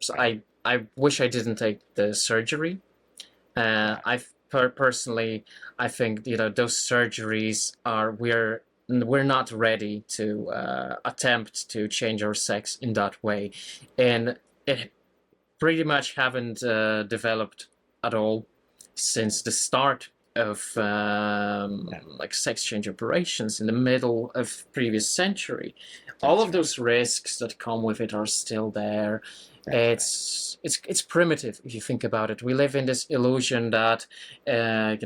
So I wish I didn't take the surgery. Personally, I think those surgeries are we're not ready to attempt to change our sex in that way, and it pretty much haven't developed at all since the start of like sex change operations in the middle of previous century. All That's of right. those risks that come with it are still there. That's right. It's primitive if you think about it. We live in this illusion that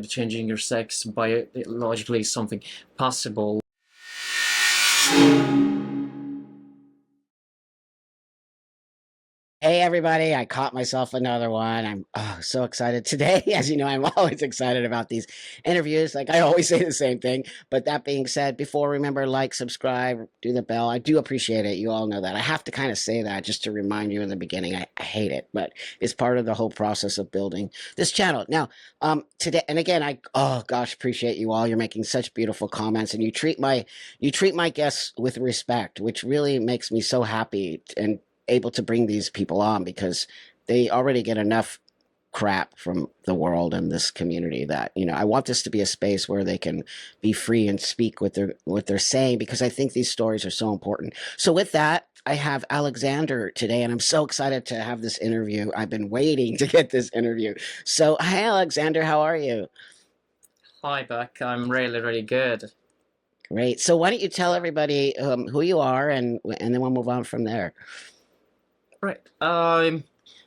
changing your sex biologically is something possible. Hey everybody, I caught myself another one. I'm so excited today. As you know, I'm always excited about these interviews. Like I always say the same thing. But that being said, before remember, like, subscribe, do the bell. I do appreciate it. You all know that. I have to kind of say that just to remind you in the beginning. I hate it, but it's part of the whole process of building this channel. Now, today and again, oh gosh, appreciate you all. You're making such beautiful comments and you treat my guests with respect, which really makes me so happy and able to bring these people on because they already get enough crap from the world and this community that I want this to be a space where they can be free and speak what they're saying, because I think these stories are so important. So with that, I have Alexander today and I'm so excited to have this interview. I've been waiting to get this interview. So hi Alexander, how are you? Hi, Buck. I'm really, really good. Great. So why don't you tell everybody who you are, and then we'll move on from there. Right.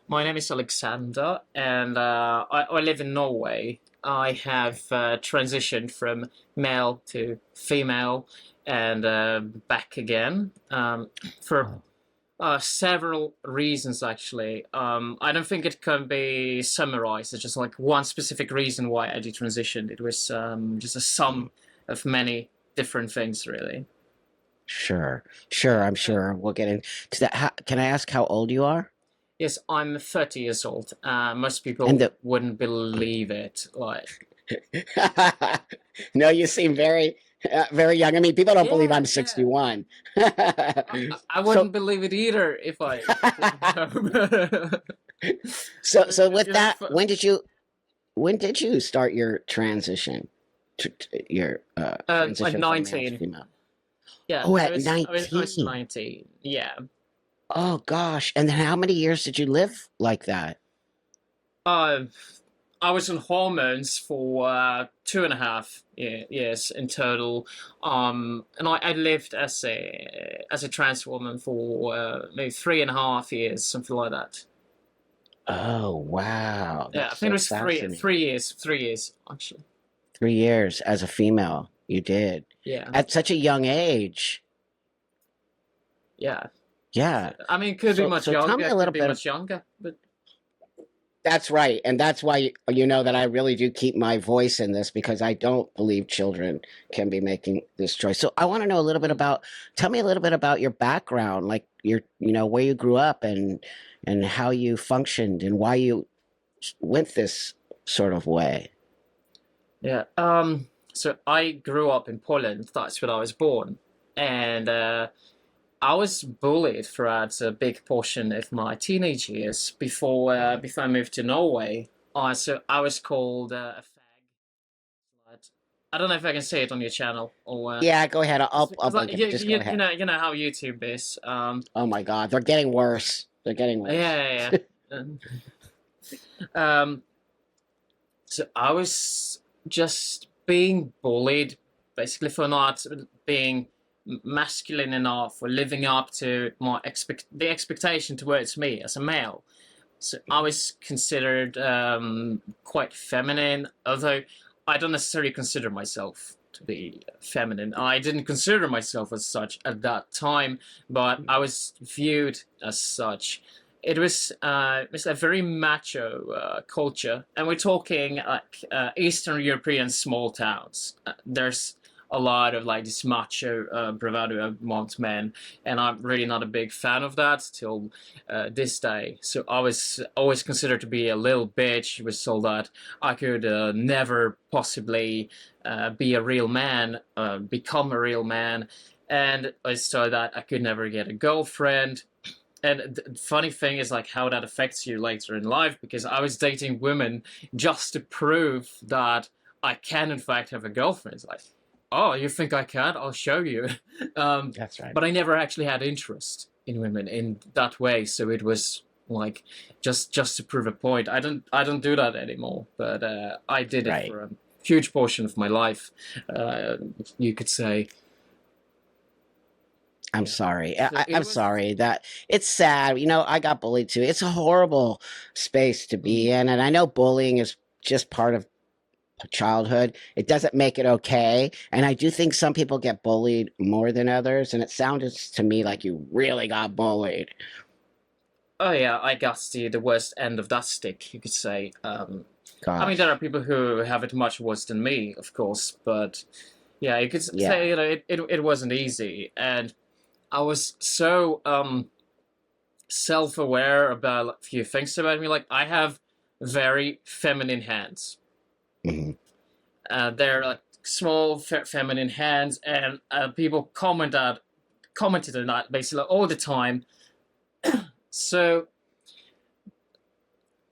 My name is Alexander, and I live in Norway. I have transitioned from male to female and back again for several reasons, actually. I don't think it can be summarized. It's just like one specific reason why I detransitioned. It was just a sum of many different things, really. Sure, sure. I'm sure we'll get into that. Can I ask how old you are? Yes, I'm 30 years old. Most And people the wouldn't believe it. Like, no, you seem very young. I mean, people don't believe yeah, I'm yeah. 61. I So, wouldn't believe it either if I. so with you know, that, when did you start your transition your like transition from male to 19. female? Yeah, Oh, I at was I was 19. 19. Yeah. Oh gosh. And then how many years did you live like that? Uh, I was on hormones for 2.5 years in total. And I lived as a trans woman for maybe 3.5 years, something like that. Oh, wow. Yeah, That's I think it so was three fascinating. 3 years, 3 years actually. 3 years as a female, you did Yeah, at such a young age. yeah. Yeah. I mean, it could be So, much so tell me younger, a little could be bit. much younger, but That's right, and that's why you know that I really do keep my voice in this, because I don't believe children can be making this choice. So I want to know a little bit mm, about. Tell me a little bit about your background, like where you grew up and how you functioned and why you went this sort of way. yeah. So I grew up in Poland. That's where I was born, and I was bullied throughout a big portion of my teenage years before I moved to Norway. So I was called a fag. But I don't know if I can say it on your channel or Yeah, go ahead. I'll because like blink it. Just go ahead. you know how YouTube is. Oh my God, they're getting worse. They're getting Yeah, worse. yeah, yeah. Um, so I was just being bullied basically for not being masculine enough or living up to the expectation towards me as a male. So I was considered quite feminine, although I don't necessarily consider myself to be feminine. I didn't consider myself as such at that time, but I was viewed as such. It was a very macho culture, and we're talking like Eastern European small towns. There's a lot of like this macho bravado amongst men, and I'm really not a big fan of that till this day. So I was always considered to be a little bitch. It was told that I could never possibly be a real man, become a real man, and I saw that I could never get a girlfriend. And the funny thing is like how that affects you later in life, because I was dating women just to prove that I can in fact have a girlfriend. It's like, oh, you think I can? I'll show you. um, That's right. but I never actually had interest in women in that way, so it was like just to prove a point. I don't do that anymore, but I did it Right. for a huge portion of my life, you could say. I'm Yeah. sorry. So it I'm was. sorry that it's sad. You know, I got bullied too. It's a horrible space to be in. And I know bullying is just part of childhood. It doesn't make it okay. And I do think some people get bullied more than others. And it sounded to me like you really got bullied. Oh yeah, I got the worst end of that stick, you could say. I mean, there are Gosh. people who have it much worse than me, of course, but yeah, you could say, Yeah. it wasn't easy, and I was so self-aware about a few things about me. Like I have very feminine hands. Hmm. They're like small, feminine hands, and people commented on that basically all the time. So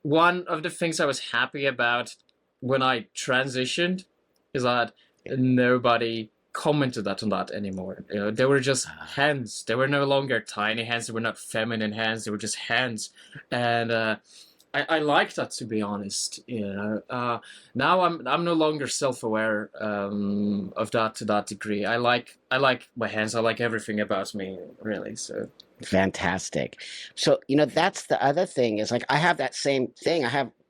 one of the things I was happy about when I transitioned is that nobody commented that on that anymore. You know, they were just hands. They were no longer tiny hands. They were not feminine hands. They were just hands, and I like that, to be honest. You know, now I'm no longer self-aware of that to that degree. I like my hands. I like everything about me, really. So Fantastic. So, you know, that's the other thing is like I have that same thing.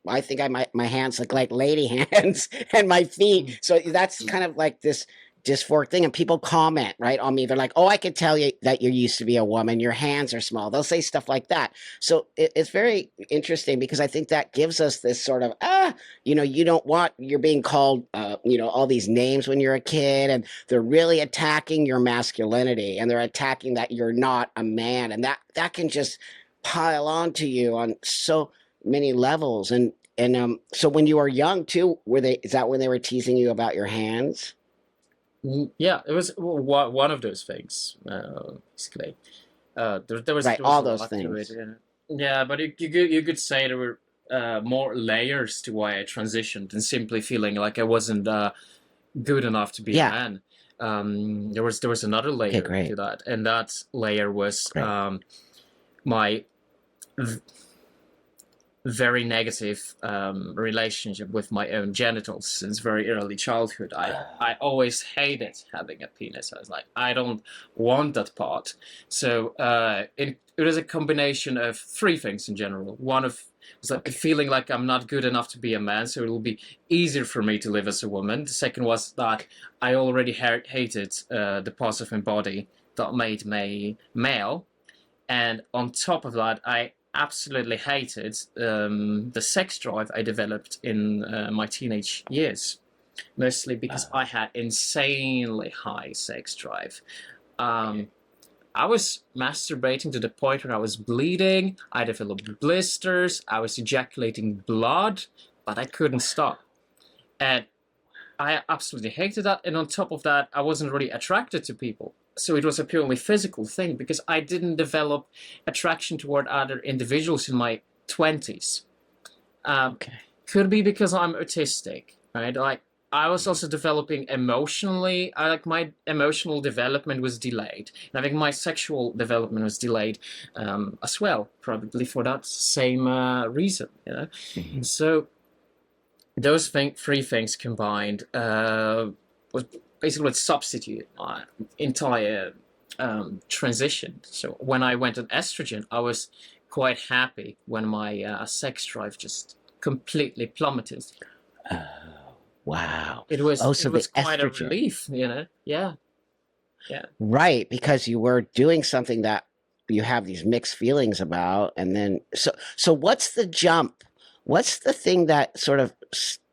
I think my hands look like lady hands and my feet. So that's kind of like this dysphoric thing. And people comment, right, on me. They're like, oh, I could tell you that you used to be a woman. Your hands are small. They'll say stuff like that. So it's very interesting because I think that gives us this sort of, you know, you don't want, you're being called, you know, all these names when you're a kid. And they're really attacking your masculinity and they're attacking that you're not a man. And that can just pile on to you on so many levels. And so when you were young too, is that when they were teasing you about your hands? yeah, it was one of those things, basically. Right, There was all a those lot to it. things. Yeah, yeah, but you could say there were more layers to why I transitioned than simply feeling like I wasn't good enough to be a Yeah. man. There was another Okay, layer to great. that, and that layer was Great. my very negative relationship with my own genitals since very early childhood. I always hated having a penis. I was like, I don't want that part. So it was a combination of three things in general. One of was like Okay. feeling like I'm not good enough to be a man, so it will be easier for me to live as a woman. The second was that I already hated the parts of my body that made me male, and on top of that, I absolutely hated the sex drive I developed in my teenage years, mostly because I had insanely high sex drive. Okay. Um, I was masturbating to the point where I was bleeding, I developed blisters, I was ejaculating blood, but I couldn't stop. And I absolutely hated that. And on top of that, I wasn't really attracted to people. So it was a purely physical thing because I didn't develop attraction toward other individuals in my 20s. Um, Okay. could be because I'm autistic, right? Like, I was also developing emotionally. Like, my emotional development was delayed. And I think my sexual development was delayed as well, probably for that same reason, you know? Mhm. So those three things combined was basically what substituted my entire transition. So when I went on estrogen, I was quite happy when my sex drive just completely plummeted. Oh, wow. It was Oh, it so the was quite a estrogen. relief, you know. Yeah, yeah. Right, because you were doing something that you have these mixed feelings about, and then so what's the jump? What's the thing that sort of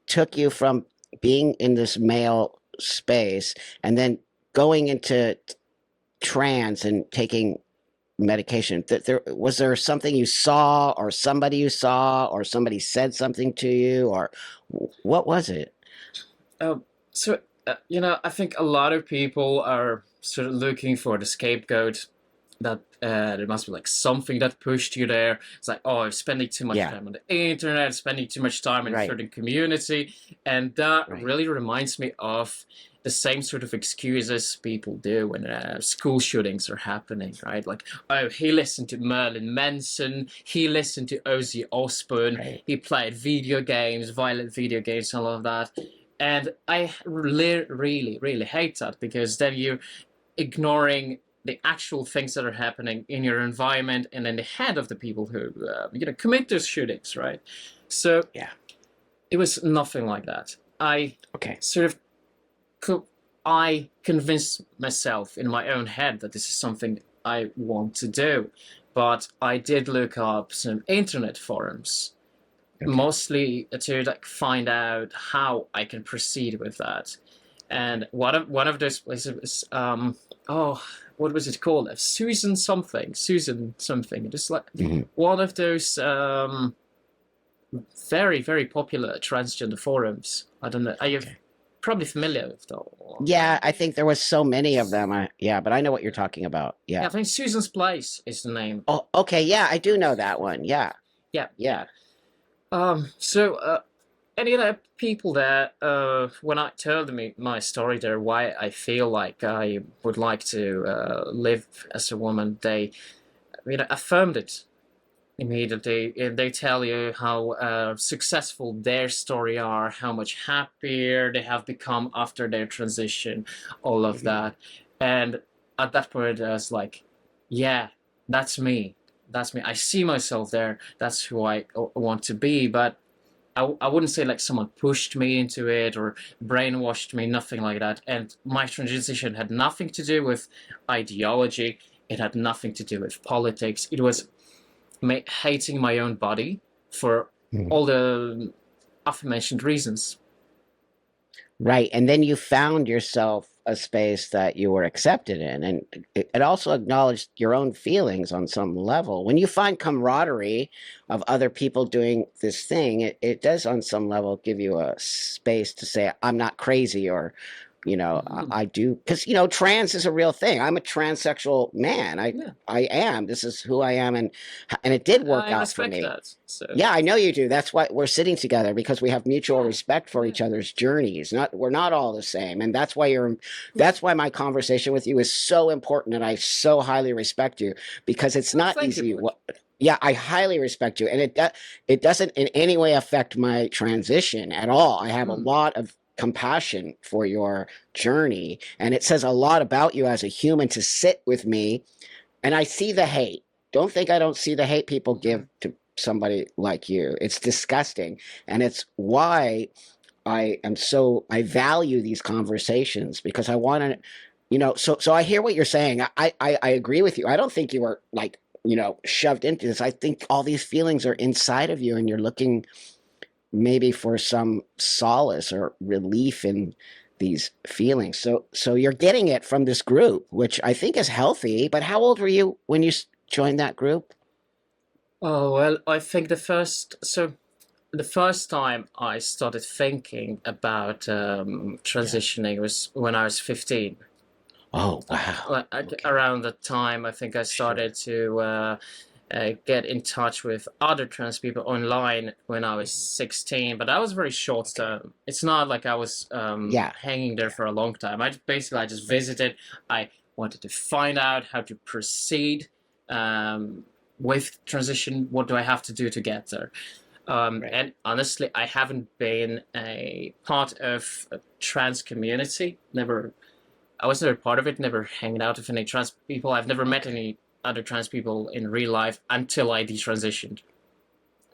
took you from being in this male space and then going into trans and taking medication? That there was there something you saw, or somebody you saw, or somebody said something to you, or what was it? So I think a lot of people are sort of looking for the scapegoat that there must be like something that pushed you there. It's like, oh, I'm spending too much Yeah. time on the internet, spending too much time in a Right. certain community, and that Right. really reminds me of the same sort of excuses people do when school shootings are happening, right? Like, oh, he listened to Merlin Manson, he listened to Ozzy Osbourne, Right. he played video games, violent video games, all of that. And I really hate that, because then you're ignoring the actual things that are happening in your environment and in the head of the people who commit those shootings, right? So Yeah. it was nothing like that. I Okay. sort of I convinced myself in my own head that this is something I want to do, but I did look up some internet forums, mostly to like find out how I can proceed with that. And one of those places was what was it called? Susan something. Just like one of those very popular transgender forums. I don't know. Are you probably familiar with that? Yeah, I think there was so many of them. Yeah, but I know what you're talking about. Yeah, Yeah. I think Susan's Place is the name. Oh, okay. Yeah, I do know that one. Yeah. Yeah. Yeah. So any other people there, when I told them my story there, why I feel like I would like to live as a woman, they affirmed it immediately. They tell you how successful their story are, how much happier they have become after their transition, all of that. And at that point, I was like, yeah, that's me. That's me. I see myself there. That's who I want to be. But I wouldn't say like someone pushed me into it or brainwashed me, nothing like that. And my transition had nothing to do with ideology. It had nothing to do with politics. It was hating my own body for all the aforementioned reasons. Right. And then you found yourself a space that you were accepted in. And it also acknowledged your own feelings on some level. When you find camaraderie of other people doing this thing, it does on some level give you a space to say, I'm not crazy, or, I do, because, trans is a real thing. I'm a transsexual man. I am. This is who I am. And it did work out for me. That, so. Yeah, I know you do. That's why we're sitting together, because we have mutual respect for each other's journeys. We're not all the same, and that's why my conversation with you is so important, and I so highly respect you, because it's not easy. Yeah, I highly respect you, and it doesn't in any way affect my transition at all. I have a lot of compassion for your journey, and it says a lot about you as a human to sit with me. And I see the hate. Don't think I don't see the hate people give to somebody like you. It's disgusting. And it's why I value these conversations, because I want to, so I hear what you're saying. I agree with you. I don't think you were like, shoved into this. I think all these feelings are inside of you, and you're looking maybe for some solace or relief in these feelings. So you're getting it from this group, which I think is healthy. But how old were you when you joined that group? Oh, well, I think the first time I started thinking about transitioning was when I was 15. Oh, wow. Okay. Around that time, I think I started to get in touch with other trans people online when I was 16, but that was very short term. It's not like I was hanging there for a long time. I just visited. I wanted to find out how to proceed with transition. What do I have to do to get there? And honestly, I haven't been a part of a trans community. I was never part of it, never hanging out with any trans people. I've never met any other trans people in real life until I detransitioned,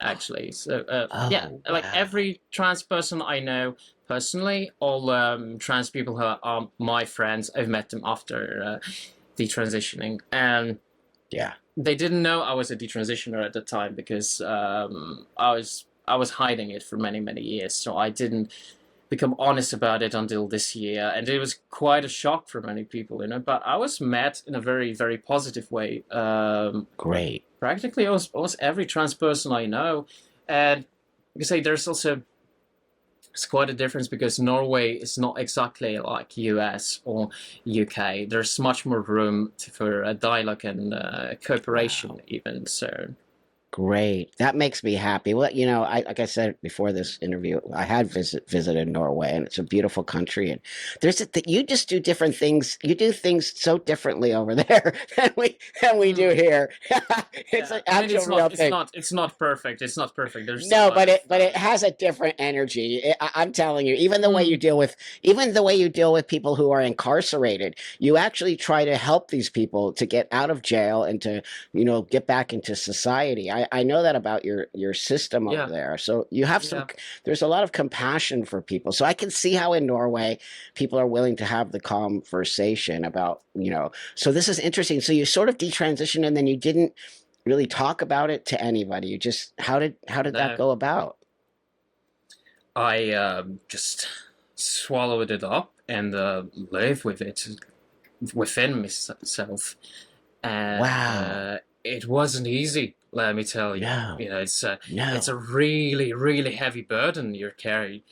actually. So, like every trans person I know personally, all trans people who are my friends, I've met them after detransitioning. And they didn't know I was a detransitioner at the time, because I was hiding it for many years. So I didn't become honest about it until this year, and it was quite a shock for many people, but I was met in a very positive way. Great. Practically almost every trans person I know. And you can say there's also it's quite a difference because Norway is not exactly like US or UK. There's much more room for dialogue and cooperation, Wow. even. So Great. That makes me happy. Well, like I said before this interview, I had visited Norway, and it's a beautiful country. And you just do different things. You do things so differently over there than we do mm, here. It's yeah, an I mean, actual real thing. it's not perfect. It's not perfect. There's a No, lot but of it has a different energy. I'm telling you, mm, even the way you deal with people who are incarcerated, you actually try to help these people to get out of jail and to, get back into society. I know that about your system over yeah, there. So you have yeah. there's a lot of compassion for people. So I can see how in Norway people are willing to have the conversation about, so this is interesting. So you sort of detransitioned and then you didn't really talk about it to anybody. You just how did that No, go about? I just swallowed it up and live with it within myself, and Wow. it wasn't easy. Let me tell you. No. You know, it's No. a really really heavy burden you're carrying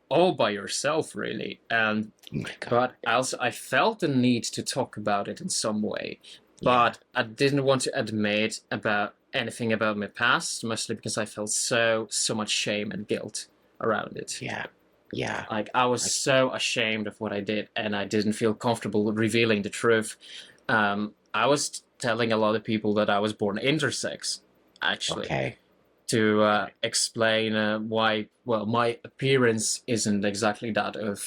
all by yourself, really. And Oh my God. but also I felt the need to talk about it in some way, Yeah. but I didn't want to admit about anything about my past, mostly because I felt so much shame and guilt around it. Yeah. Yeah. Like I was I, so ashamed of what I did, and I didn't feel comfortable revealing the truth. I was telling a lot of people that I was born intersex, actually, okay. to Okay. explain why. Well, my appearance isn't exactly that of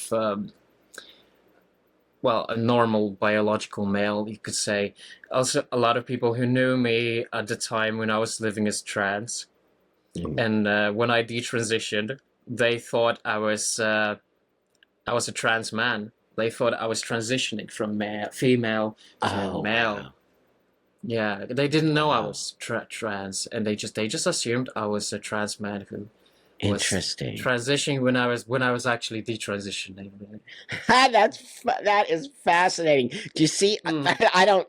well, a normal biological male, you could say. Also, a lot of people who knew me at the time when I was living as trans, Mm. and when I detransitioned, they thought I was a trans man. They thought I was transitioning from female to Oh male. wow. Yeah, they didn't know I Wow. was trans, and they just assumed I was a trans man who was Interesting. transitioning when I was actually detransitioning. That is fascinating. Do you see? Mm, I don't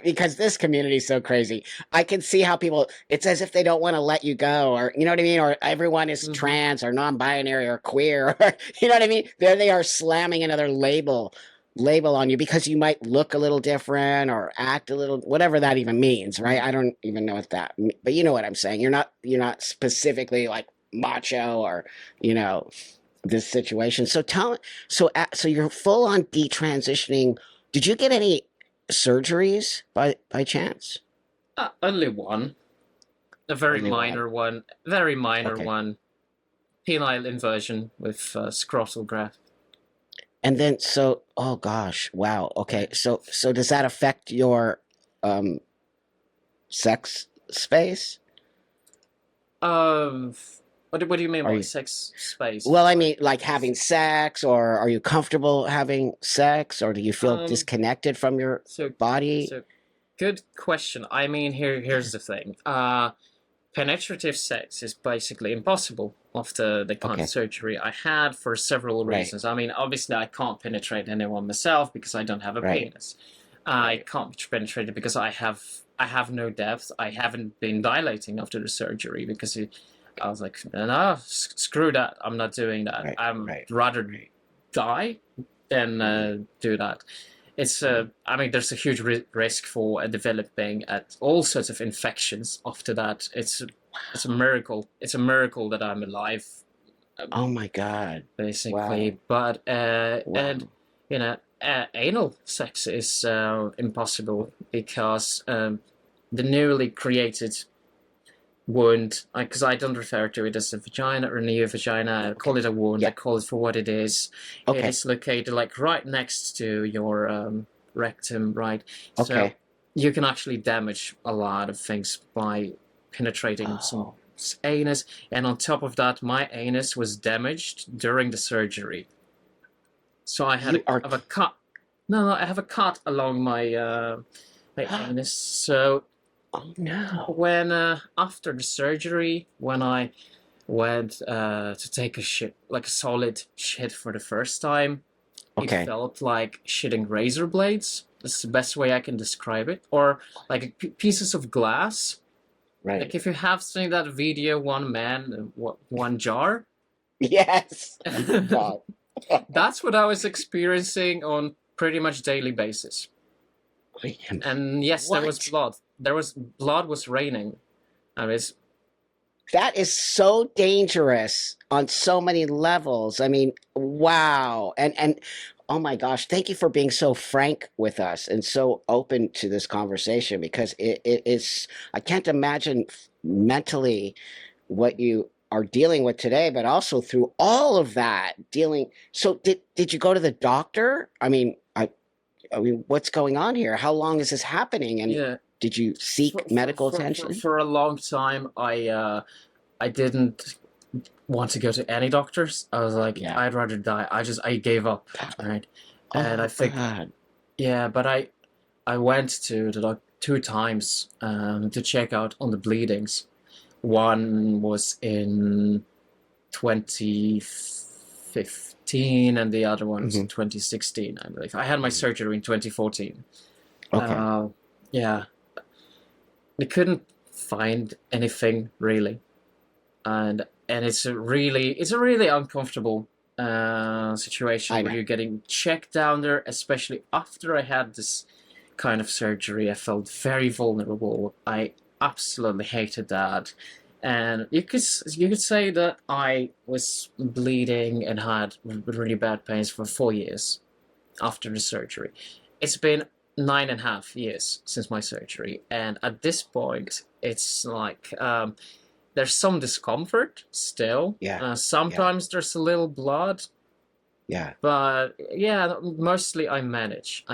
because this community is so crazy. I can see how people. It's as if they don't want to let you go, or you know what I mean, or everyone is mm-hmm. trans or non-binary or queer, or you know what I mean. There they are slamming another label on you because you might look a little different or act a little whatever that even means, right? Mm. I don't even know what but you know what I'm saying. You're not specifically like macho or you know this situation. So you're full on detransitioning. Did you get any surgeries by chance? Only one. A Only one. very minor Okay. one, penile inversion with scrotal graft. And then oh gosh, wow. Yeah. Okay. So does that affect your um sex space? Um, what do you mean Are by you sex space? Well, I Like, mean, like having sex, or are you comfortable having sex, or do you feel um, disconnected from your so body? so good question. I mean, here's the thing. Penetrative sex is basically impossible after the kind of Okay. surgery I had for several Right. reasons. I mean, obviously, I can't penetrate anyone myself because I don't have a Right. penis. I Right. can't penetrate it because I have no depth. I haven't been dilating after the surgery because I was like, no, screw that. I'm not doing that. Right. I'm Right. rather Right. die than Mhm. do that. It's Mhm. I mean, there's a huge risk for developing at all sorts of infections after that. It's a miracle. It's a miracle that I'm alive, Oh my God. Wow. basically. But and Wow. you know, anal sex is impossible because the newly created wound, because I don't refer to it as a vagina or a new vagina. I call Okay. it a wound. I Yeah. call it for what it is. It Okay. is located like right next to your rectum, right? So Okay. you can actually damage a lot of things by penetrating some Oh, anus. And on top of that, my anus was damaged during the surgery. So you I are. have a cut. No, I have a cut along my anus. So Oh no. when after the surgery, when I went to take a shit, like a solid shit for the first time, it Okay. felt like shitting razor blades. That's the best way I can describe it. Or like pieces of glass. Right. Like if you have seen that video, one man, one jar. Yes. Oh, God. That's what I was experiencing on pretty much daily basis. And yes, there was What? blood. Blood was raining. And it's That is so dangerous on so many levels. I mean, wow. And oh my gosh, thank you for being so frank with us and so open to this conversation, because it is, I can't imagine mentally what you are dealing with today, but also through all of that dealing. So did you go to the doctor? I mean, what's going on here? How long is this happening? And yeah. did you seek medical attention? For a long time, I didn't want to go to any doctors. I was like, Yeah. I'd rather die. I gave up, right? And I Oh think, God. yeah, but I went to the doc 2 times to check out on the bleedings. One was in 2015, and the other one was in 2016, I believe. I had my surgery in 2014. Okay. Yeah, they couldn't find anything really, and it's a really uncomfortable situation I where know. you're getting checked down there, especially after I had this kind of surgery. I felt very vulnerable. I absolutely hated that. And you could say that I was bleeding and had really bad pains for 4 years after the surgery. It's been 9.5 years since my surgery, and at this point, it's like there's some discomfort still. Yeah. Sometimes there's a little blood, Yeah. but yeah, mostly I manage.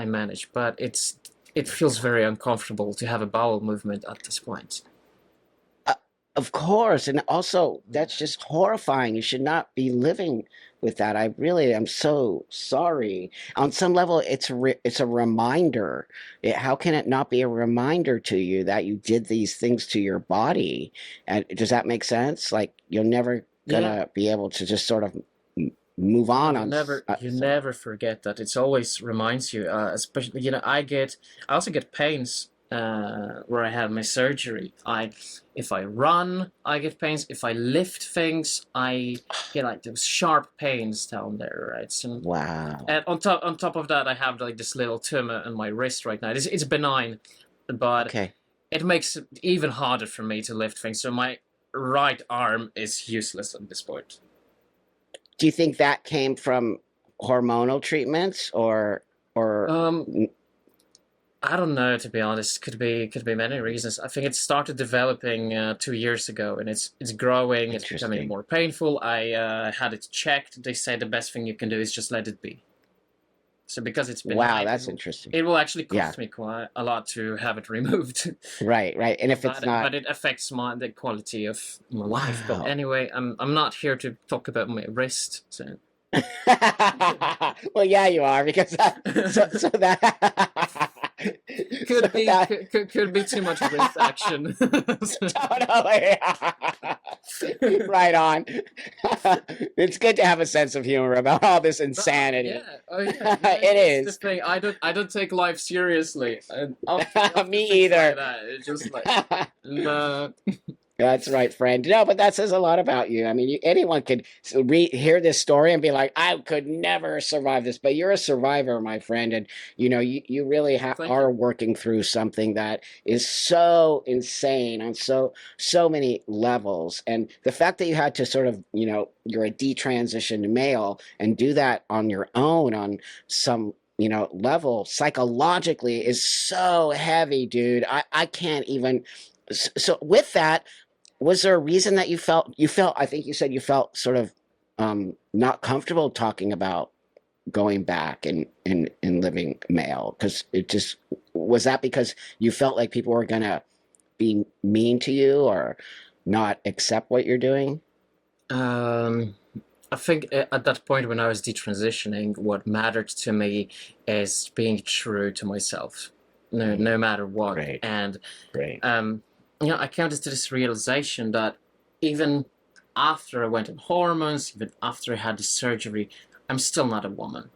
But it feels very uncomfortable to have a bowel movement at this point. Uh, of course, and also that's just horrifying. You should not be living with that. I really am so sorry. On some level, it's a reminder. How can it not be a reminder to you that you did these things to your body? And does that make sense? Like you're never Yeah. gonna be able to just sort of move No, on you some. never forget that. It's always reminds you, especially I also get pains where I have my surgery. If I run, I get pains. If I lift things, I get like those sharp pains down there, right? So, Wow. and on top of that, I have like this little tumor on my wrist right now. It's benign, but Okay. it makes it even harder for me to lift things. So my right arm is useless at this point. Do you think that came from hormonal treatments or Um, I don't know, to be honest. Could be many reasons. I think it started developing 2 years ago, and it's growing. It's becoming interesting? more painful. I had it checked. They say the best thing you can do is just let it be. So because it's Wow, benign, that's interesting. it will actually Yeah. cost me quite a lot to have it removed. Right, right. And if it's not, But it affects the quality of my life. But wow. anyway, I'm not here to talk about my wrist. So Well, yeah, you are, because so that so that could be too much wrist action. totally right on. It's good to have a sense of humor about all this insanity. Yeah, oh yeah. It It's is. the thing. I don't take life seriously. And Me things either. like that, it's just like no. That's right, friend. No, but that says a lot about you. I mean, anyone could hear this story and be like, "I could never survive this." But you're a survivor, my friend, and you really Thank are you. working through something that is so insane on so many levels. And the fact that you had to sort of, you're a detransitioned male and do that on your own on some level psychologically is so heavy, dude. I can't even. So with that, was there a reason that you felt, I think you said you felt sort of not comfortable talking about going back and living male, because it just was that because you felt like people were gonna be mean to you or not accept what you're doing? Um, I think at that point when I was detransitioning, what mattered to me is being true to myself, no matter what. Great. And Great. I came to this realization that even after I went on hormones, even after I had the surgery, I'm still not a woman.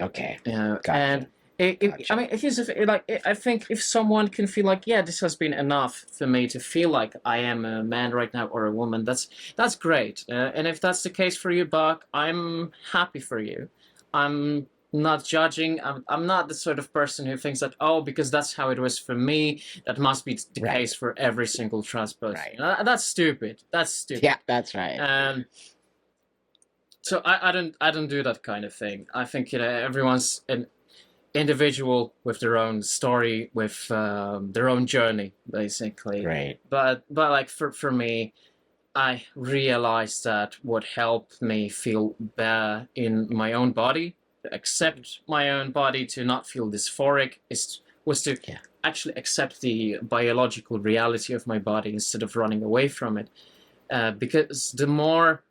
Okay. And Gotcha. Gotcha. I mean, here's the thing, like, I think if someone can feel like, yeah, this has been enough for me to feel like I am a man right now or a woman, that's great. And if that's the case for you, Buck, I'm happy for you. I'm not judging. I'm not the sort of person who thinks that, oh, because that's how it was for me, that must be the Right. case for every single trans person. Right. That's stupid. That's Yeah, stupid. that's right. Um, so I don't do that kind of thing. I think everyone's an individual with their own story, with their own journey, basically. Right. But like for me, I realized that what helped me feel better in my own body, to accept my own body, to not feel dysphoric, was to Yeah. actually accept the biological reality of my body instead of running away from it. Because the more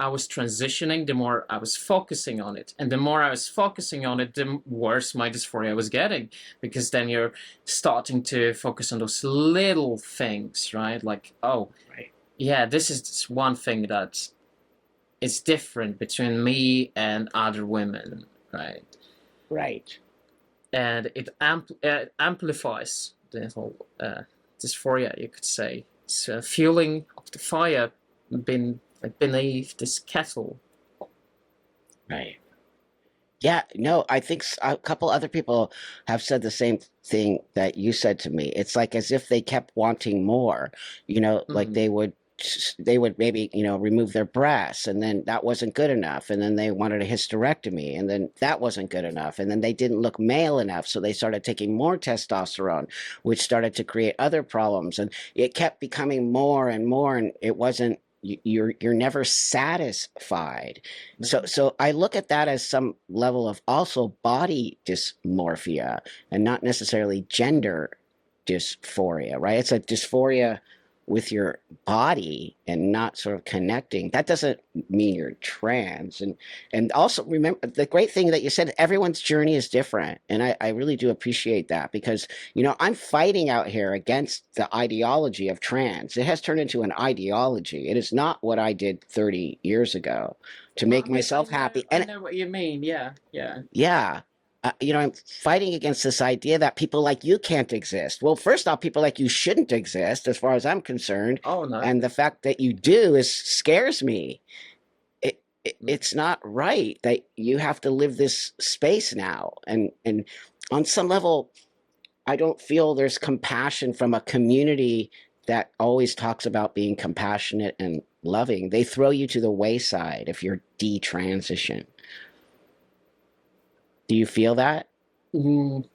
I was transitioning, the more I was focusing on it. And the more I was focusing on it, the worse my dysphoria was getting. Because then you're starting to focus on those little things, right? Like, oh, Right. yeah, this is this one thing that is different between me and other women, right? Right. And it amplifies the whole dysphoria, you could say. It's a feeling of the fire been like beneath this kettle. Right. Yeah, no, I think a couple other people have said the same thing that you said to me. It's like as if they kept wanting more, like Mm. they would maybe, remove their breasts and then that wasn't good enough. And then they wanted a hysterectomy and then that wasn't good enough. And then they didn't look male enough. So they started taking more testosterone, which started to create other problems. And it kept becoming more and more. And it wasn't, you're never satisfied. So I look at that as some level of also body dysmorphia and not necessarily gender dysphoria, right? It's a dysphoria with your body and not sort of connecting. That doesn't mean you're trans. And also remember the great thing that you said, everyone's journey is different. And I really do appreciate that because, I'm fighting out here against the ideology of trans. It has turned into an ideology. It is not what I did 30 years ago to Well, make I mean, I myself know, happy. I And know what you mean. Yeah, yeah. yeah. I'm fighting against this idea that people like you can't exist. Well, first off, people like you shouldn't exist, as far as I'm concerned. Oh no. And the fact that you do is scares me. Mm. It's not right that you have to live this space now. And on some level, I don't feel there's compassion from a community that always talks about being compassionate and loving. They throw you to the wayside if you're detransition. Do you feel that? Mm,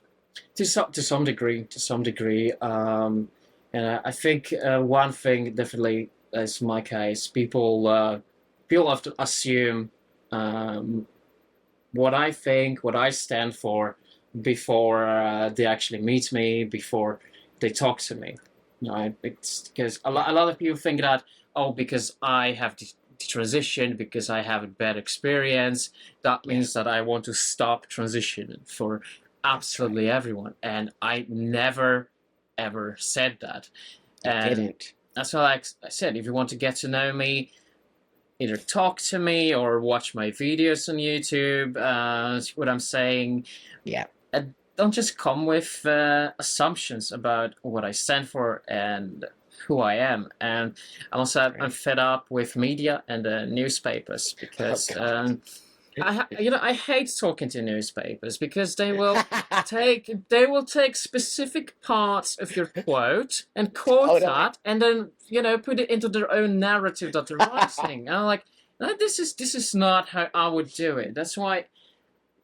to some degree, to some degree. And I think one thing definitely is my case. People often assume um, what I think, what I stand for, before they actually meet me, before they talk to me. It's because Yeah. a lot of people think that, oh, because I have the transition, because I have a bad experience, that Yeah. means that I want to stop transitioning for That's right. absolutely everyone. And I never ever said that. You And didn't. that's why, like I said, if you want to get to know me, either talk to me or watch my videos on YouTube, see what I'm saying. Yeah. And don't just come with assumptions about what I stand for and who I am. And also, I'm Right. fed up with media and newspapers Oh because God. I hate talking to newspapers because they will take specific parts of your quote and quote Totally. that and then put it into their own narrative that they're writing. And I'm like, no, this is not how I would do it. That's why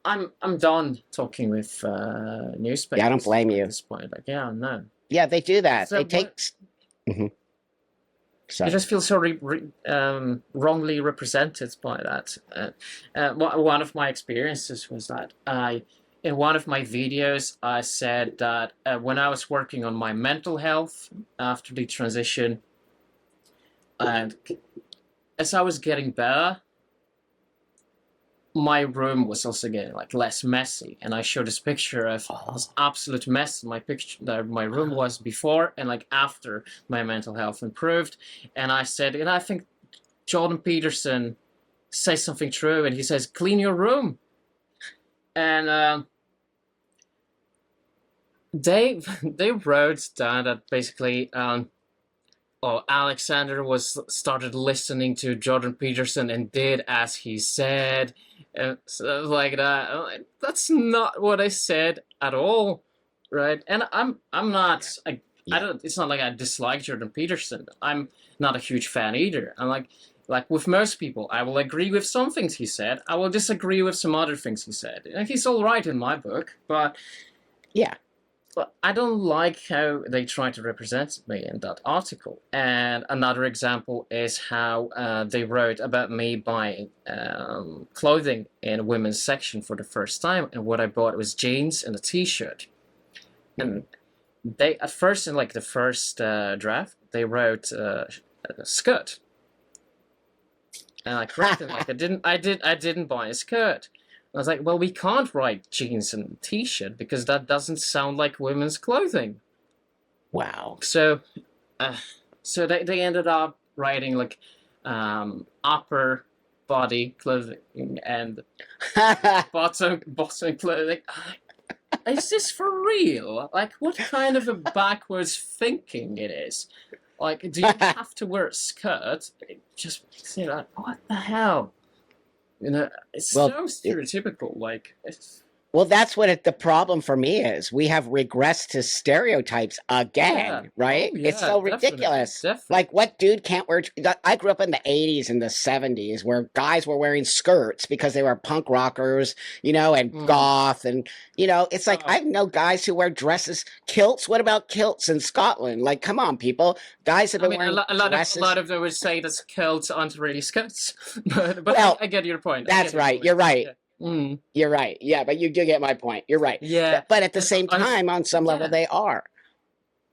I'm done talking with Yeah, I don't newspapers blame at you. this point. Like, yeah, no. Yeah, they do that. So They what? take. Mhm. You Sorry. just feel so wrongly represented by that. One of my experiences was that in one of my videos, I said that when I was working on my mental health after the transition, and as I was getting better, my room was also getting like less messy, and I showed this picture of this absolute mess my room was before and like after my mental health improved. And I said, and I think Jordan Peterson says something true, and he says, "Clean your room." And they they wrote down that basically Alexander was started listening to Jordan Peterson and did as he said, and stuff like that. I'm like, that's not what I said at all, right? And I'm not. I Yeah. don't. It's not like I dislike Jordan Peterson. I'm not a huge fan either. I'm like with most people, I will agree with some things he said. I will disagree with some other things he said. And he's all right in my book, Yeah. but I don't like how they try to represent me in that article. And another example is how they wrote about me buying clothing in a women's section for the first time, and what I bought was jeans and a T-shirt. And they at first, in like the first draft, they wrote skirt, and I corrected like I didn't buy a skirt. I was like, well, we can't write jeans and T-shirt because that doesn't sound like women's clothing. Wow. So, uh, so they ended up writing like upper body clothing and bottom clothing. Is this for real? Like, what kind of a backwards thinking it is? Like, do you have to wear a skirt? Just what the hell? It's Well, so stereotypical. Like, well, that's what the problem for me is. We have regressed to stereotypes again, yeah. right? Oh, It's yeah, so definitely, ridiculous. definitely. Like, what dude can't wear? I grew up in the 80s and the 70s where guys were wearing skirts because they were punk rockers, and goth. And, it's like, I know guys who wear dresses, kilts. What about kilts in Scotland? Like, come on, people. Guys have I been mean, wearing a dresses. lot of them would say that kilts aren't really skirts, but Well, I get your point. that's right. You're right. Yeah. Mm. You're right. Yeah, but you do get my point. You're right. Yeah, But at the and same time, on some level, yeah, they are.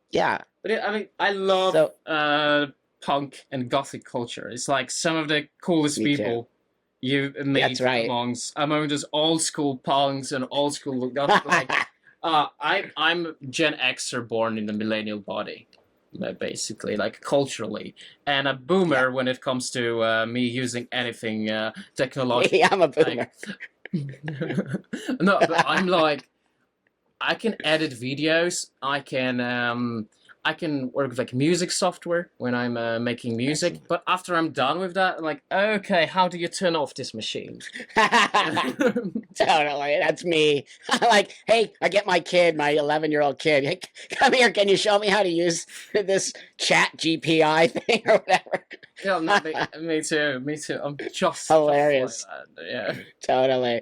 Yeah. but I mean, I love So, punk and gothic culture. It's like some of the coolest me too. people you That's meet right. among those old school punks and old school gothic. Like, I'm Gen Xer born in the millennial body, basically, like culturally, and a boomer Yeah. when it comes to me using anything technological. I'm a boomer. No, but I'm like, I can edit videos. I can work with like music software when I'm making music. Excellent. But after I'm done with that, I'm like, okay, how do you turn off this machine? Totally. That's me. Like, hey, I get my 11-year-old kid. Hey, come here. Can you show me how to use this chat GPI thing or whatever? Yeah, no, me too. Me too. I'm just Hilarious. Like that. Yeah. Totally.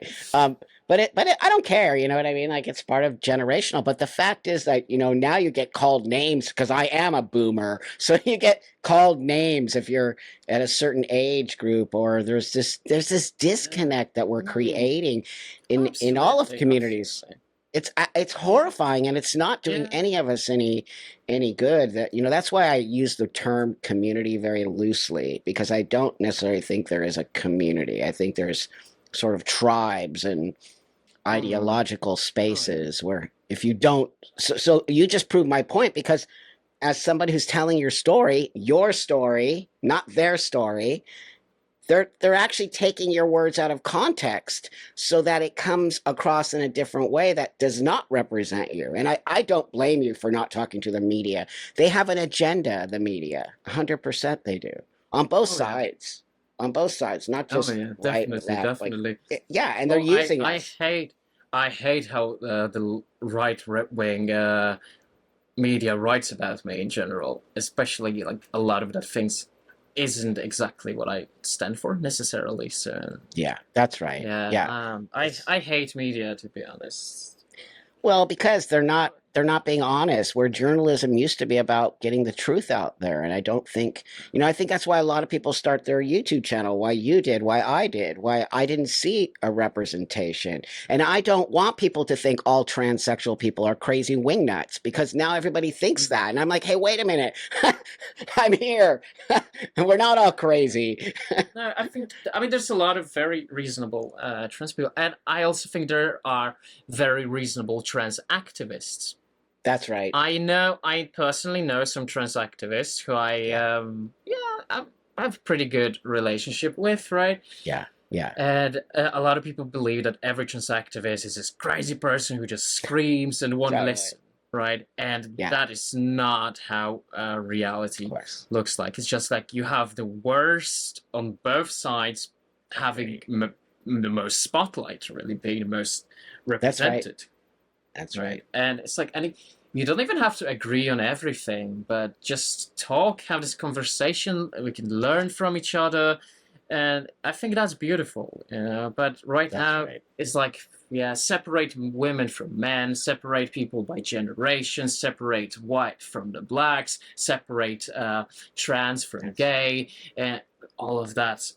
But I don't care. You know what I mean? Like, it's part of generational. But the fact is that, now you get called names because I am a boomer. So you get called names if you're at a certain age group, or there's this disconnect that we're creating in all of communities. It's horrifying, and it's not doing any of us any good. That that's why I use the term community very loosely, because I don't necessarily think there is a community. I think there's sort of tribes and ideological spaces where if you don't, so you just proved my point, because as somebody who's telling your story, not their story, they're actually taking your words out of context so that it comes across in a different way that does not represent you. And I don't blame you for not talking to the media. They have an agenda, the media. 100% they do. On both sides. On both sides, not just right or left. Definitely. Like, yeah, and they're using us. I hate how the right wing media writes about me in general, especially like a lot of that things isn't exactly what I stand for necessarily. So yeah, that's right. Yeah. I hate media, to be honest. Well, because they're not being honest, where journalism used to be about getting the truth out there. And I don't think, I think that's why a lot of people start their YouTube channel, why you did, why I did, why I didn't see a representation. And I don't want people to think all transsexual people are crazy wingnuts, because now everybody thinks that. And I'm like, hey, wait a minute. I'm here. And we're not all crazy. No, I mean, there's a lot of very reasonable trans people. And I also think there are very reasonable trans activists. That's right. I personally know some trans activists who I have a pretty good relationship with, right? Yeah. And a lot of people believe that every trans activist is this crazy person who just screams and won't listen. right? And Yeah, that is not how of reality course. looks like. It's just like you have the worst on both sides having the most spotlight, really being the most That's right. represented, That's right? right. And it's like any. You don't even have to agree on everything, but just talk, have this conversation. We can learn from each other, and I think that's beautiful, you know. But right That's now, right. it's like, yeah, separate women from men, separate people by generation, separate white from the blacks, separate trans from That's gay, and all of that.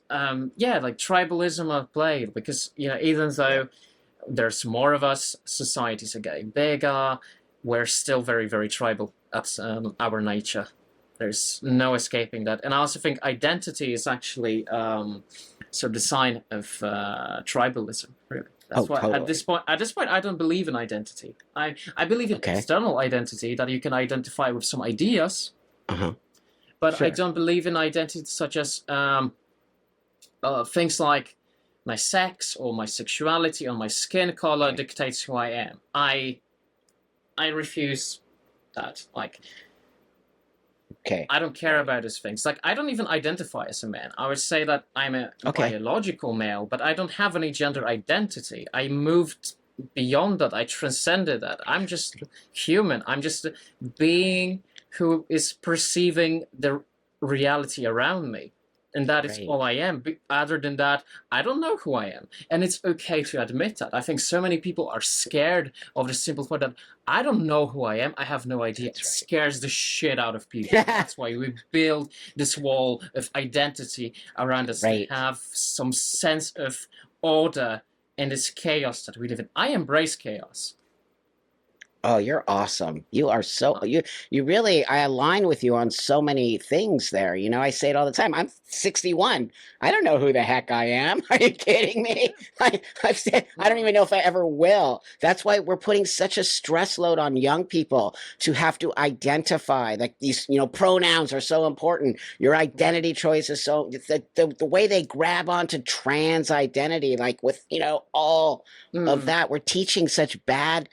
Yeah, like tribalism at play, because you know, even yeah. though there's more of us, societies are getting bigger, we're still very, very tribal. That's our nature. There's no escaping that. And I also think identity is actually sort of the sign of tribalism. Really, Oh, that's why totally. at this point, I don't believe in identity. I believe in Okay. external identity that you can identify with some ideas, Uh-huh. but I Sure. don't believe in identity such as things like my sex or my sexuality or my skin color Okay. dictates who I am. I refuse that. Like, Okay. I don't care about those things. Like, I don't even identify as a man. I would say that I'm a Okay. biological male, but I don't have any gender identity. I moved beyond that. I transcended that. I'm just human. I'm just a being who is perceiving the reality around me. And that is Great. all I am. Other than that, I don't know who I am. And it's okay to admit that. I think so many people are scared of the simple fact that I don't know who I am. I have no idea. It That's right. scares the shit out of people. That's why we build this wall of identity around us to Great. have some sense of order in this chaos that we live in. I embrace chaos. Oh, you're awesome. You are so you really I align with you on so many things there. You know, I say it all the time. I'm 61. I don't know who the heck I am. Are you kidding me? I've said I don't even know if I ever will. That's why we're putting such a stress load on young people to have to identify. Like these, you know, pronouns are so important. Your identity choice is so the way they grab onto trans identity, like with, you know, all of Mm, that. We're teaching such bad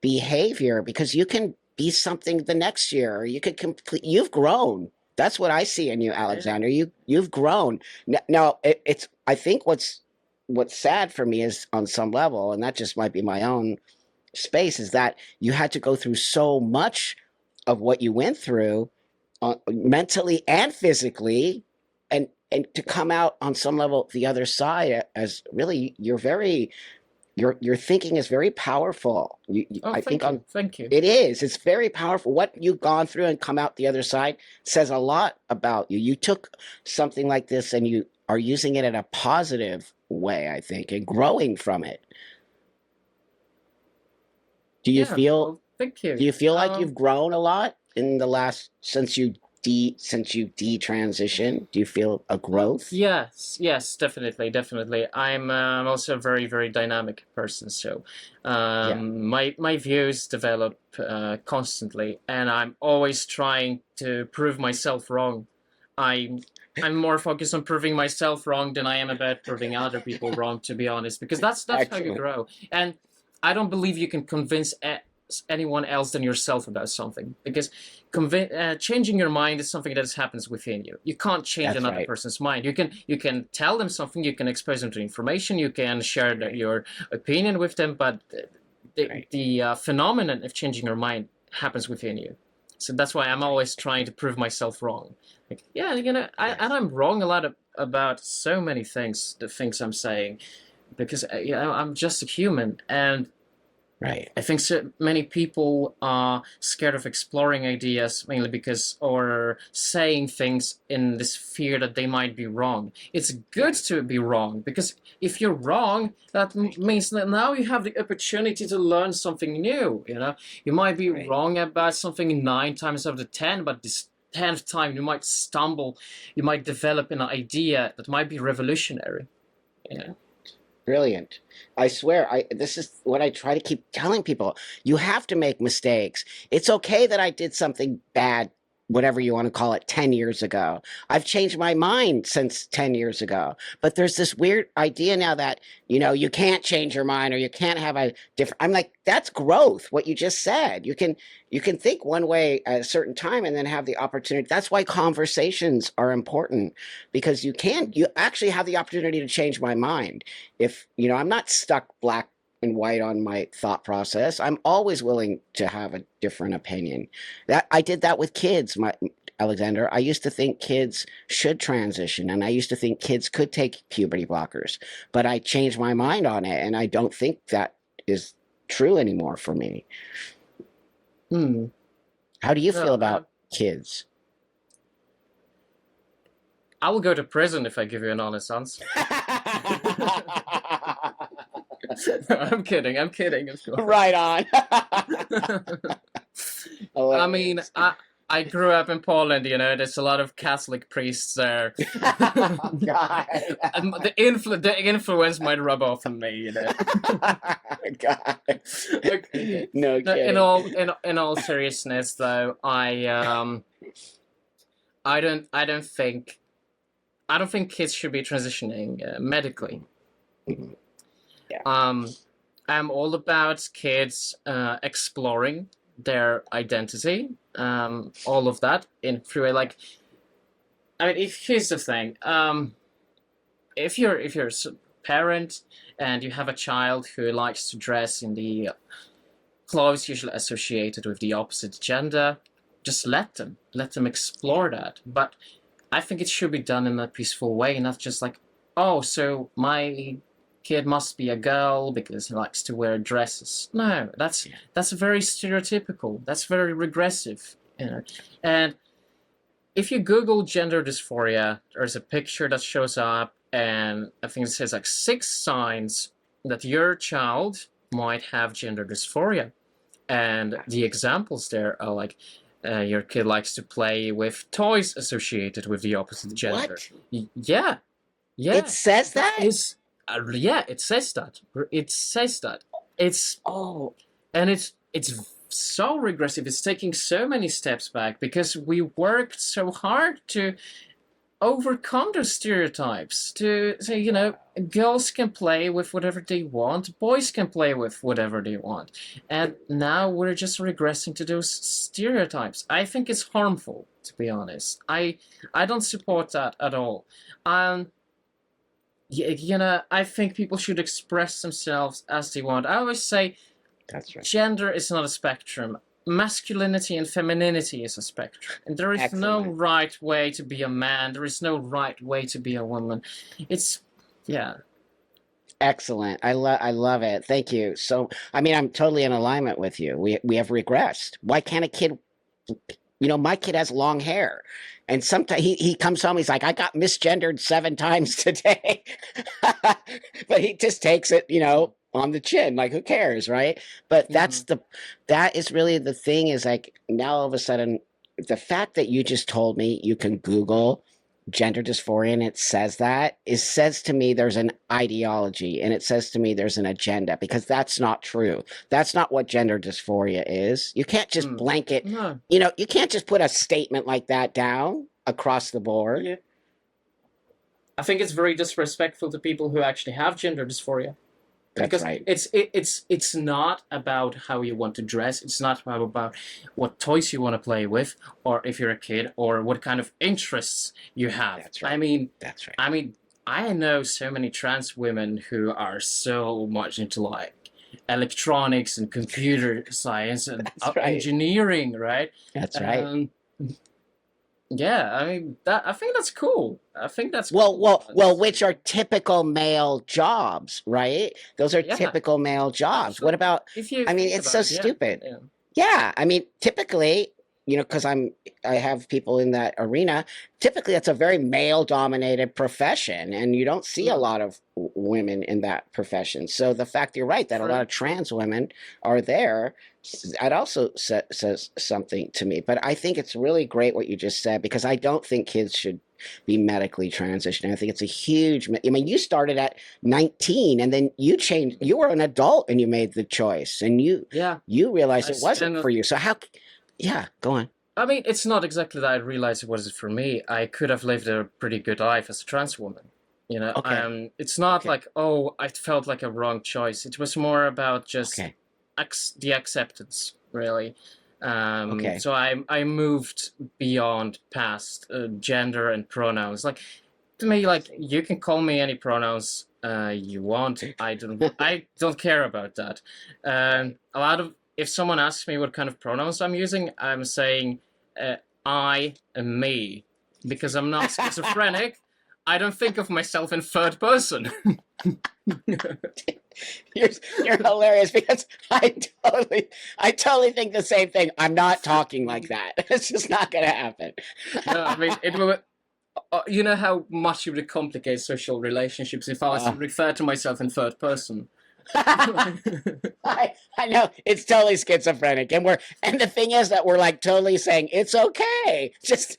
behavior because you can be something the next year, or you could complete. You've grown. That's what I see in you, yeah. Alexander. You've grown. Now it's. I think what's sad for me is on some level, and that just might be my own space, is that you had to go through so much of what you went through, mentally and physically, and to come out on some level the other side as really you're very your thinking is very powerful. Oh, I think thank on you. Thank you. it is. It's very powerful. What you've gone through and come out the other side says a lot about you. You took something like this and you are using it in a positive way, I think, and growing from it. Do you Yeah, feel well, thank you. do you feel like you've grown a lot in the last since you detransitioned? Do you feel a growth? Yes, yes, definitely, definitely. I'm also a very, very dynamic person, so Yeah, my views develop constantly, and I'm always trying to prove myself wrong. I'm I'm more focused on proving myself wrong than I am about proving other people wrong, to be honest, because that's how you excellent. grow. And I don't believe you can convince anyone else than yourself about something, because changing your mind is something that happens within you. You can't change That's another right. person's mind. You can tell them something, you can expose them to information, you can share Right. your opinion with them, but Right. the phenomenon of changing your mind happens within you. So that's why I'm That's right. always trying to prove myself wrong. Like, yeah, you know, and Yes. I'm wrong a lot about so many things, the things I'm saying, because you know, I'm just a human, and Right. I think so many people are scared of exploring ideas mainly because, or saying things in this fear that they might be wrong. It's good Yeah. to be wrong, because if you're wrong, that means that now you have the opportunity to learn something new. You know, you might be Right. wrong about something 9 times out of 10, but this 10th time you might stumble, you might develop an idea that might be revolutionary. You know? Brilliant. I swear, I this is what I try to keep telling people. You have to make mistakes. It's okay that I did something bad whatever you want to call it 10 years ago. I've changed my mind since 10 years ago. But there's this weird idea now that, you can't change your mind or you can't have a different. I'm like, that's growth, what you just said. You can think one way at a certain time and then have the opportunity. That's why conversations are important, because you actually have the opportunity to change my mind. If, I'm not stuck black and white on my thought process. I'm always willing to have a different opinion. That I did that with kids, Alexander. I used to think kids should transition, and I used to think kids could take puberty blockers, but I changed my mind on it, and I don't think that is true anymore for me. Hmm. How do you feel No, about kids? I will go to prison if I give you an honest answer. I'm kidding. I'm kidding. Of course. Right on. I mean, I grew up in Poland. There's a lot of Catholic priests there. God. And the influence might rub off on me. God. Like, No kidding. in all seriousness, though, I don't think kids should be transitioning medically. Yeah. I'm all about kids exploring their identity, all of that in through like. I mean, here's the thing. If you're a parent and you have a child who likes to dress in the clothes usually associated with the opposite gender, just let them explore that. But I think it should be done in a peaceful way, not just like, oh, so my kid must be a girl because he likes to wear dresses. No, that's very stereotypical. That's very regressive. And if you Google gender dysphoria, there's a picture that shows up, and I think it says like 6 signs that your child might have gender dysphoria. And the examples there are like, your kid likes to play with toys associated with the opposite gender. What? Yeah. It says that? Is yeah, it says that. It's and it's so regressive. It's taking so many steps back because we worked so hard to overcome those stereotypes. To say, girls can play with whatever they want, boys can play with whatever they want, and now we're just regressing to those stereotypes. I think it's harmful, to be honest. I don't support that at all. I think people should express themselves as they want. I always say, that's right. Gender is not a spectrum. Masculinity and femininity is a spectrum. And there is no right way to be a man. There is no right way to be a woman. Excellent. I love it. Thank you. So, I mean, I'm totally in alignment with you. We have regressed. Why can't a kid, my kid has long hair. And sometimes he comes home, he's like, I got misgendered 7 times today. But he just takes it, on the chin, like, who cares, right? But that is really the thing, is like, now all of a sudden, the fact that you just told me you can Google gender dysphoria and it says to me there's an ideology, and it says to me there's an agenda, because that's not true. That's not what gender dysphoria is. You can't just blanket, you can't just put a statement like that down across the board. Yeah. I think it's very disrespectful to people who actually have gender dysphoria. Because it's not about how you want to dress. It's not about what toys you want to play with, or if you're a kid, or what kind of interests you have. That's right. I mean, that's right. I mean, I know so many trans women who are so much into like electronics and computer science and engineering, right? That's right. Yeah, I mean, I think that's cool. I think that's well, which are typical male jobs, right? Those are typical male jobs. Absolutely. What about? It's so stupid. Yeah, I mean, typically, because I have people in that arena. Typically, it's a very male-dominated profession, and you don't see a lot of women in that profession. So the fact you're right that a lot of trans women are there, that also says something to me. But I think it's really great what you just said, because I don't think kids should be medically transitioning. I think it's a huge. I mean, you started at 19, and then you changed. You were an adult, and you made the choice, and you realized it wasn't for you. So how? Yeah, go on. I mean, it's not exactly that I realized it wasn't for me. I could have lived a pretty good life as a trans woman. Okay. It's not Okay. like, oh, I felt like a wrong choice. It was more about just Okay. the acceptance, really. Okay. So I moved beyond past gender and pronouns. Like, to me, like, you can call me any pronouns you want. I don't care about that. Right. A lot of if someone asks me what kind of pronouns I'm using, I'm saying I and me, because I'm not schizophrenic. I don't think of myself in third person. You're, you're hilarious because I totally think the same thing. I'm not talking like that. It's just not gonna happen. No, I mean it will. You know how much it would complicate social relationships if I was to Uh, refer to myself in third person. I know it's totally schizophrenic, and the thing is that we're like totally saying it's okay. Just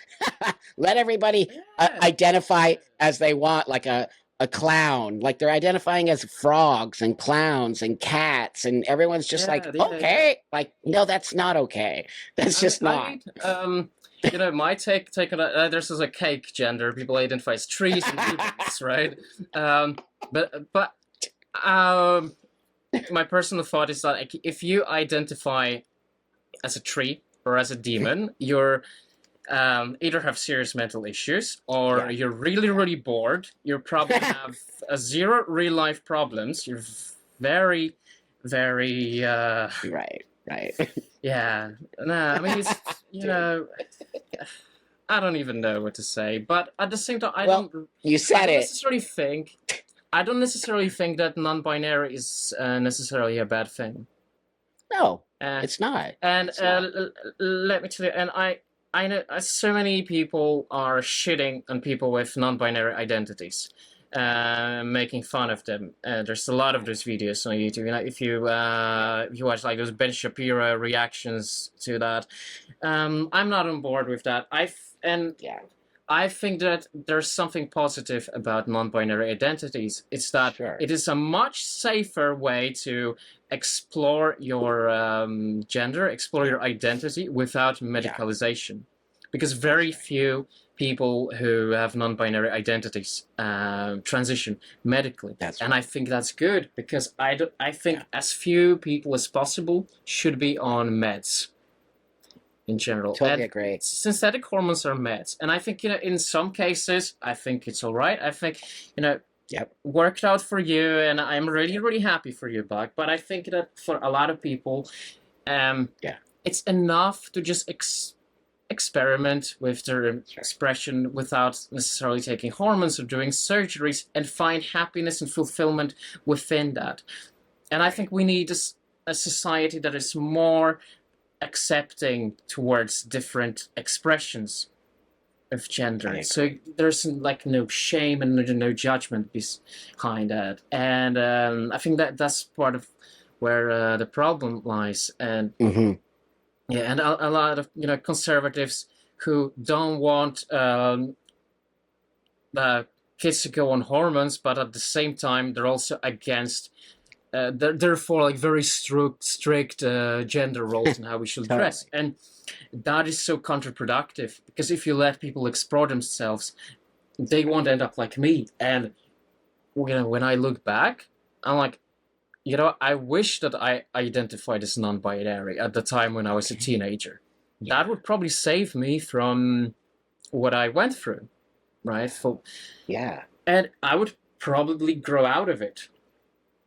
let everybody Yeah. identify as they want, like a clown, like they're identifying as frogs and clowns and cats, and everyone's just like, Yeah. okay, like no, that's not okay. That's just I not. mean, my take on there's a cake gender. People identify as trees and demons, right? But um, my personal thought is that like, if you identify as a tree or as a demon, you're either have serious mental issues or Yeah. you're really, really bored. You probably have zero real life problems. You're very, very, Right. Right. yeah. Nah, I mean, it's, I don't even know what to say. But at the same time, Well, you I said don't it. necessarily think, I don't necessarily think that non-binary is necessarily a bad thing. No, Uh, it's not. And It's not. let me tell you, and I know so many people are shitting on people with non-binary identities, making fun of them. There's a lot of those videos on YouTube. If you watch like those Ben Shapiro reactions to that, I'm not on board with that. Yeah. I think that there's something positive about non-binary identities. It's that Sure. it is a much safer way to explore your gender, explore your identity without medicalization. Because very few people who have non-binary identities transition medically. That's And I right. think that's good because I think as few people as possible should be on meds in general. Totally And agree. synthetic hormones are meds. And I think, in some cases, I think it's all right. I think, Yep. worked out for you, and I'm really, really happy for you, Buck. But I think that for a lot of people, Yeah. it's enough to just experiment with their expression without necessarily taking hormones or doing surgeries and find happiness and fulfillment within that. And I think we need a society that is more accepting towards different expressions of gender. So there's like no shame and no judgment behind that. And I think that's part of where the problem lies. And Mm-hmm. yeah, and a lot of conservatives who don't want kids to go on hormones, but at the same time they're also against they're for like very strict gender roles and how we should dress, and that is so counterproductive because if you let people explore themselves, they won't end up like me. And when I look back, I'm like, I wish that I identified as non-binary at the time when I was a teenager. That would probably save me from what I went through, right? Yeah. And I would probably grow out of it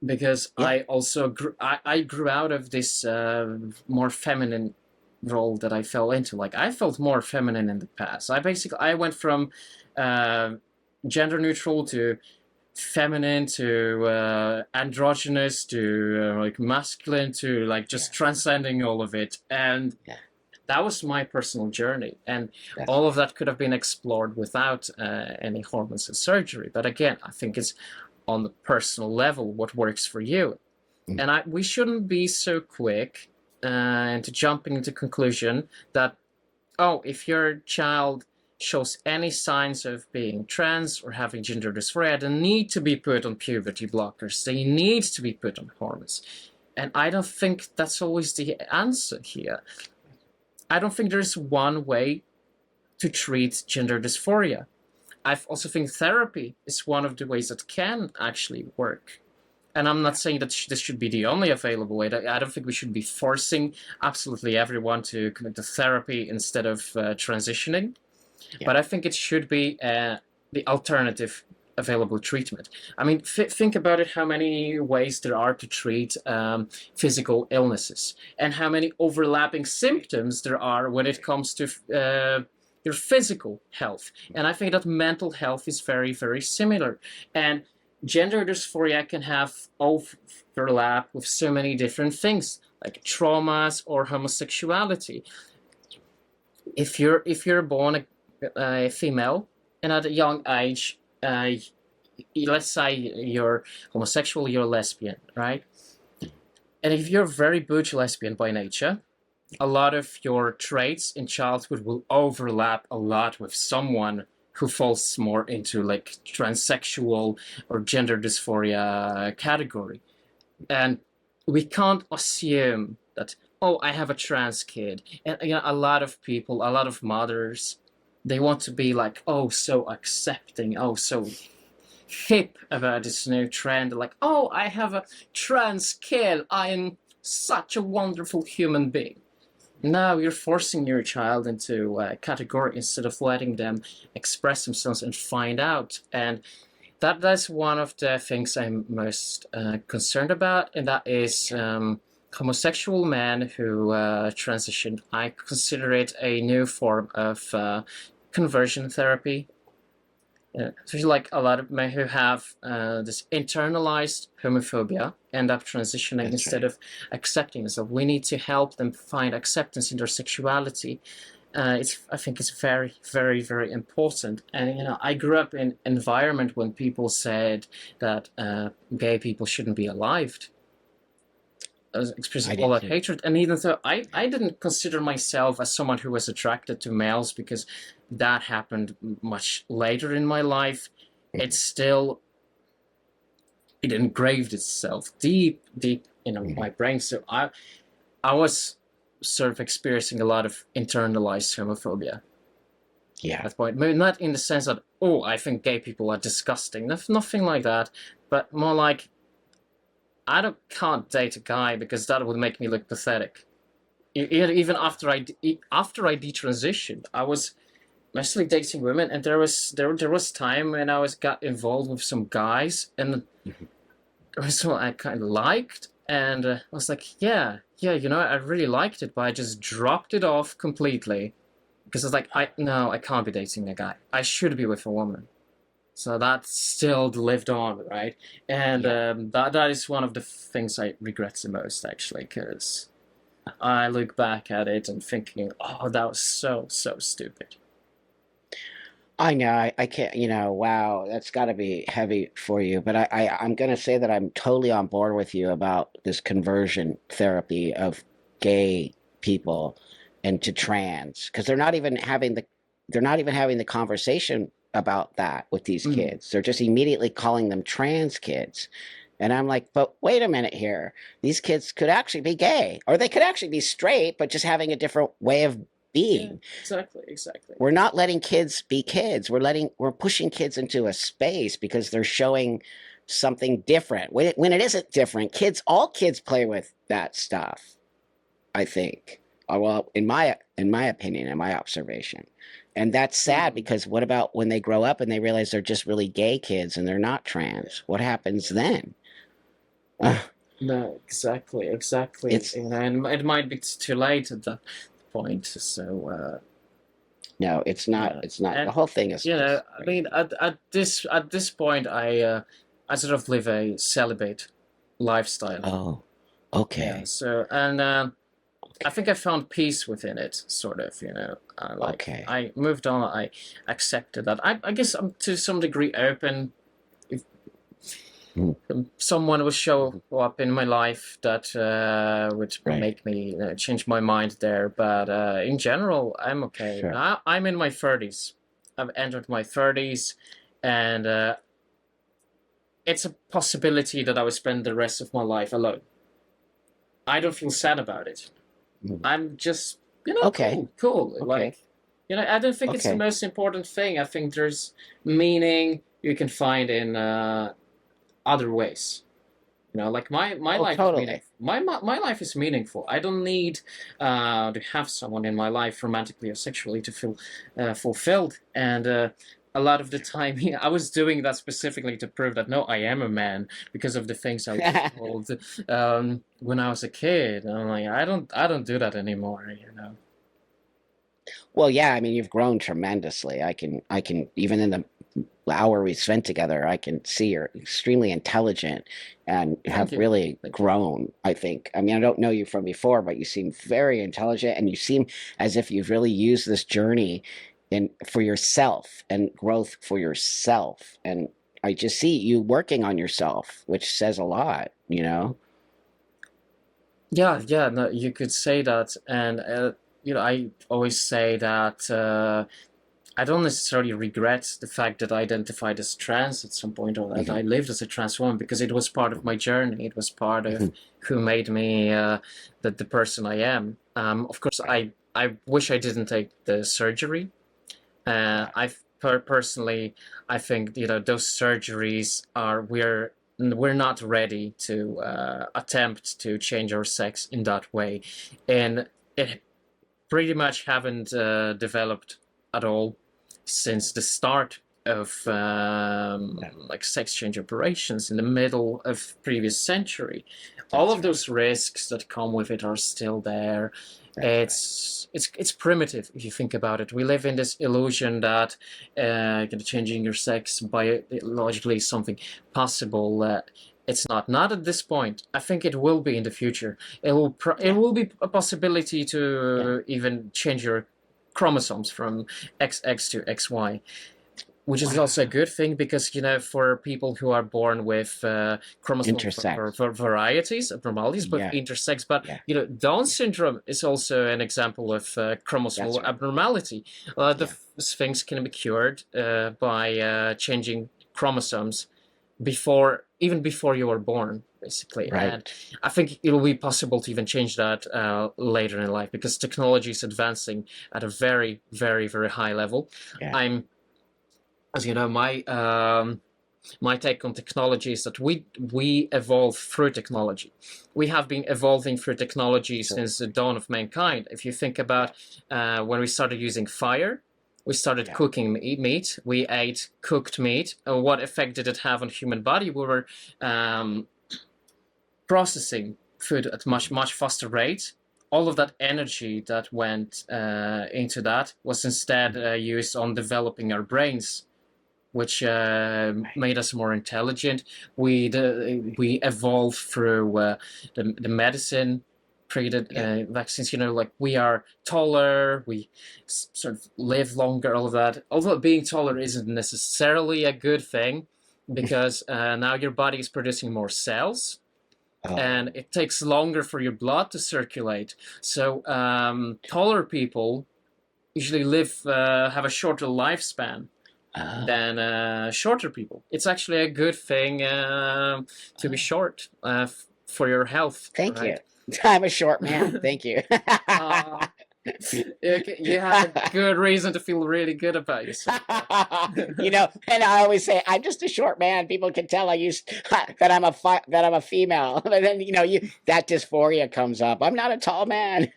because Yeah. I also I grew out of this more feminine role that I fell into. Like I felt more feminine in the past. I went from uh, gender neutral to feminine to androgynous to like masculine to like just transcending all of it. And that was my personal journey, and all of that could have been explored without any hormones and surgery. But again, I think it's on the personal level what works for you. And we shouldn't be so quick into jumping into conclusion that, oh, if your child shows any signs of being trans or having gender dysphoria, they need to be put on puberty blockers. They need to be put on hormones. And I don't think that's always the answer here. I don't think there's one way to treat gender dysphoria. I also think therapy is one of the ways that can actually work. And I'm not saying that this should be the only available way. I don't think we should be forcing absolutely everyone to commit to therapy instead of transitioning. Yeah. But I think it should be the alternative available treatment. I mean, think about it, how many ways there are to treat physical illnesses and how many overlapping symptoms there are when it comes to your physical health. And I think that mental health is very, very similar. And gender dysphoria can have overlap with so many different things, like traumas or homosexuality. If you're born a female and at a young age, let's say you're homosexual, you're lesbian, right? And if you're very butch lesbian by nature, a lot of your traits in childhood will overlap a lot with someone who falls more into like transsexual or gender dysphoria category. And we can't assume that, oh, I have a trans kid. And a lot of people, a lot of mothers, they want to be like, oh, so accepting, oh, so hip about this new trend. Like, oh, I have a trans kid. I am such a wonderful human being. Now you're forcing your child into a category instead of letting them express themselves and find out. And that's one of the things I'm most concerned about, and that is homosexual men who transition. I consider it a new form of conversion therapy. There's like a lot of men who have this internalized homophobia end up transitioning instead of accepting. So we need to help them find acceptance in their sexuality. I think it's very, very, very important. And I grew up in an environment when people said that gay people shouldn't be alive. I was expressing all that hatred, and even though I didn't consider myself as someone who was attracted to males because that happened much later in my life, it engraved itself deep in my brain. So I was sort of experiencing a lot of internalized homophobia. Yeah. At that point, maybe not in the sense that, oh, I think gay people are disgusting, nothing like that, but more like, I can't date a guy because that would make me look pathetic. Even after I detransitioned, I was mostly dating women, and there was time when I got involved with some guys, and there was someone I kind of liked, and I was like, yeah, I really liked it, but I just dropped it off completely because I was like, I can't be dating a guy. I should be with a woman. So that still lived on, right? And that is one of the things I regret the most, actually, because I look back at it and thinking, oh, that was so stupid. I know, I can't, wow, that's got to be heavy for you. But I'm going to say that I'm totally on board with you about this conversion therapy of gay people into trans, because they're not even having the conversation about that with these kids. They're just immediately calling them trans kids. And I'm like, but wait a minute here. These kids could actually be gay, or they could actually be straight, but just having a different way of being. Yeah, exactly. We're not letting kids be kids. We're pushing kids into a space because they're showing something different. When it isn't different, all kids play with that stuff, I think. Well, in my opinion, in my observation. And that's sad, because what about when they grow up and they realize they're just really gay kids and they're not trans? What happens then? No, exactly. And it might be too late at that point. So no, it's not. It's not. And, the whole thing is. I mean, at this point, I sort of live a celibate lifestyle. Oh, okay. Yeah, so and. I think I found peace within it, sort of, Okay. I moved on, I accepted that. I guess I'm to some degree open. If someone would show up in my life that would make me change my mind there, but in general, I'm okay. Sure. I'm in my 30s. I've entered my 30s, and it's a possibility that I will spend the rest of my life alone. I don't feel sad about it. I'm just, Okay. cool. Okay. I don't think it's the Okay. most important thing. I think there's meaning you can find in other ways. Like my Oh, life is meaningful. totally. My life is meaningful. I don't need to have someone in my life romantically or sexually to feel fulfilled. And a lot of the time, I was doing that specifically to prove that no, I am a man because of the things I was told when I was a kid. And I'm like, I don't do that anymore. Well, yeah, I mean, you've grown tremendously. I can even in the hour we spent together, I can see you're extremely intelligent and Thank have you. really Thank you. grown, I think. I mean, I don't know you from before, but you seem very intelligent and you seem as if you've really used this journey in for yourself and growth for yourself. And I just see you working on yourself, which says a lot, you know? Yeah, yeah, no, you could say that, and I always say that I don't necessarily regret the fact that I identified as trans at some point, or that Mhm. I lived as a trans woman, because it was part of my journey. It was part of Mhm. who made me the person I am. Of course, Right. I wish I didn't take the surgery. Yeah. Personally, I think those surgeries are we're not ready to attempt to change our sex in that way, and it pretty much haven't developed at all since the start of Yeah. like sex change operations in the middle of previous century. All That's of right. those risks that come with it are still there. That's right. It's primitive if you think about it. We live in this illusion that changing your sex biologically is something possible. It's not at this point. I think it will be in the future. It Yeah. will be a possibility Yeah. to even change your chromosomes from XX to XY, which is also a Wow. good thing because for people who are born with chromosomal Intersex. varieties, abnormalities, both Yeah. intersex. But Yeah. Down syndrome is also an example of That's chromosomal right. abnormality. Yeah. Things can be cured by changing chromosomes even before you were born, basically. And Right. I think it will be possible to even change that later in life because technology is advancing at a very, very, very high level. Yeah. I'm, as you know, my take on technology is that we evolve through technology. We have been evolving through technology since the Absolutely. dawn of mankind. If you think Yeah. about when we started using fire, we started Yeah. cooking meat. We ate cooked meat. What effect did it have on the human body? We were um, processing food at much much faster rate. All of that energy that went into that was instead used on developing our brains, which Right. made us more intelligent. We evolved through the medicine created Yeah. vaccines. Like we are taller, we sort of live longer. All of that. Although being taller isn't necessarily a good thing, because now your body is producing more cells. And Oh. it takes longer for your blood to circulate. So taller people usually have a shorter lifespan Oh. than shorter people. It's actually a good thing to be Oh. short for your health, Thank you. right? I'm a short man. Thank you. uh, you have a good reason to feel really good about yourself. You know, and I always say I'm just a short man. People can tell I used that that I'm a female. But then you that dysphoria comes up. I'm not a tall man.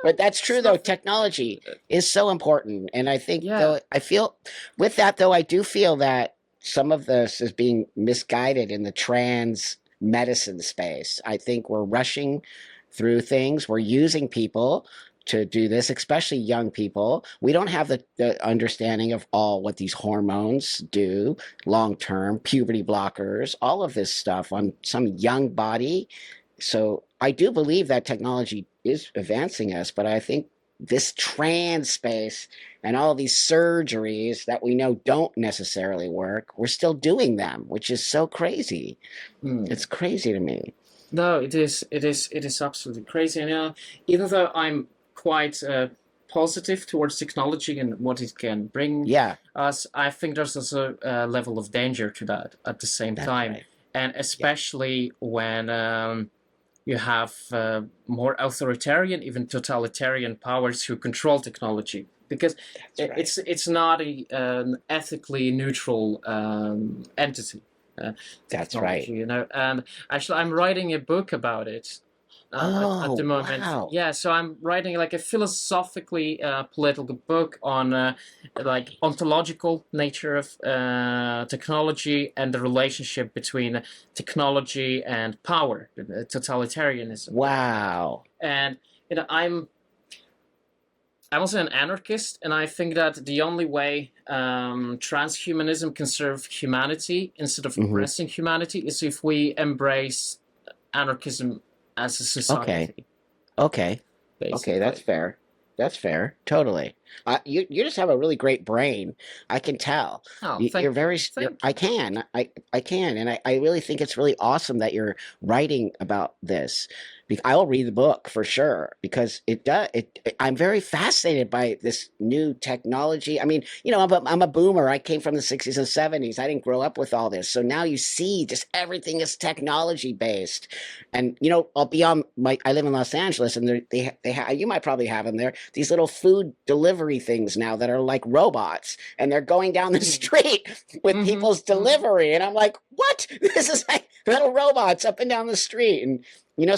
But that's true It's though. nothing. Technology is so important, and I think Yeah. though I feel with that though I do feel that some of this is being misguided in the trans medicine space. I think we're rushing through things. We're using people to do this, especially young people. We don't have the understanding of all what these hormones do long term, puberty blockers, all of this stuff on some young body. So I do believe that technology is advancing us, but I think this trans space and all these surgeries that we know don't necessarily work, we're still doing them, which is so crazy. Hmm. It's crazy to me. No, it is. It is. It is absolutely crazy. And even though I'm quite positive towards technology and what it can bring Yeah, us, I think there's also a level of danger to that at the same that's time, right. and Yeah. especially when you have more authoritarian, even totalitarian powers who control technology, because That's right. it's not an ethically neutral entity, That's right. technology, you know. And actually, I'm writing a book about it at the Oh, moment. wow. Yeah, so I'm writing like a philosophically political book on like ontological nature of technology and the relationship between technology and power, totalitarianism. Wow. And you know, I'm also an anarchist, and I think that the only way transhumanism can serve humanity instead of Hmm. oppressing humanity is if we embrace anarchism as a Okay. society, Okay. Okay, that's basically. fair. That's fair. Totally. You just have a really great brain. I can tell. Oh, You're thank you, very. thank I you. can. I can, and I really think it's really awesome that you're writing about this. I'll read the book for sure because it does. I'm very fascinated by this new technology. I mean, I'm a boomer. I came from the '60s and '70s. I didn't grow up with all this, so now you see just everything is technology based. And I'll be on my. I live in Los Angeles, and you might probably have them there. These little food delivery things now that are like robots, and they're going down the Mm. street with Mm-hmm, people's mm-hmm. delivery, and I'm like, what? This is like little robots up and down the street, and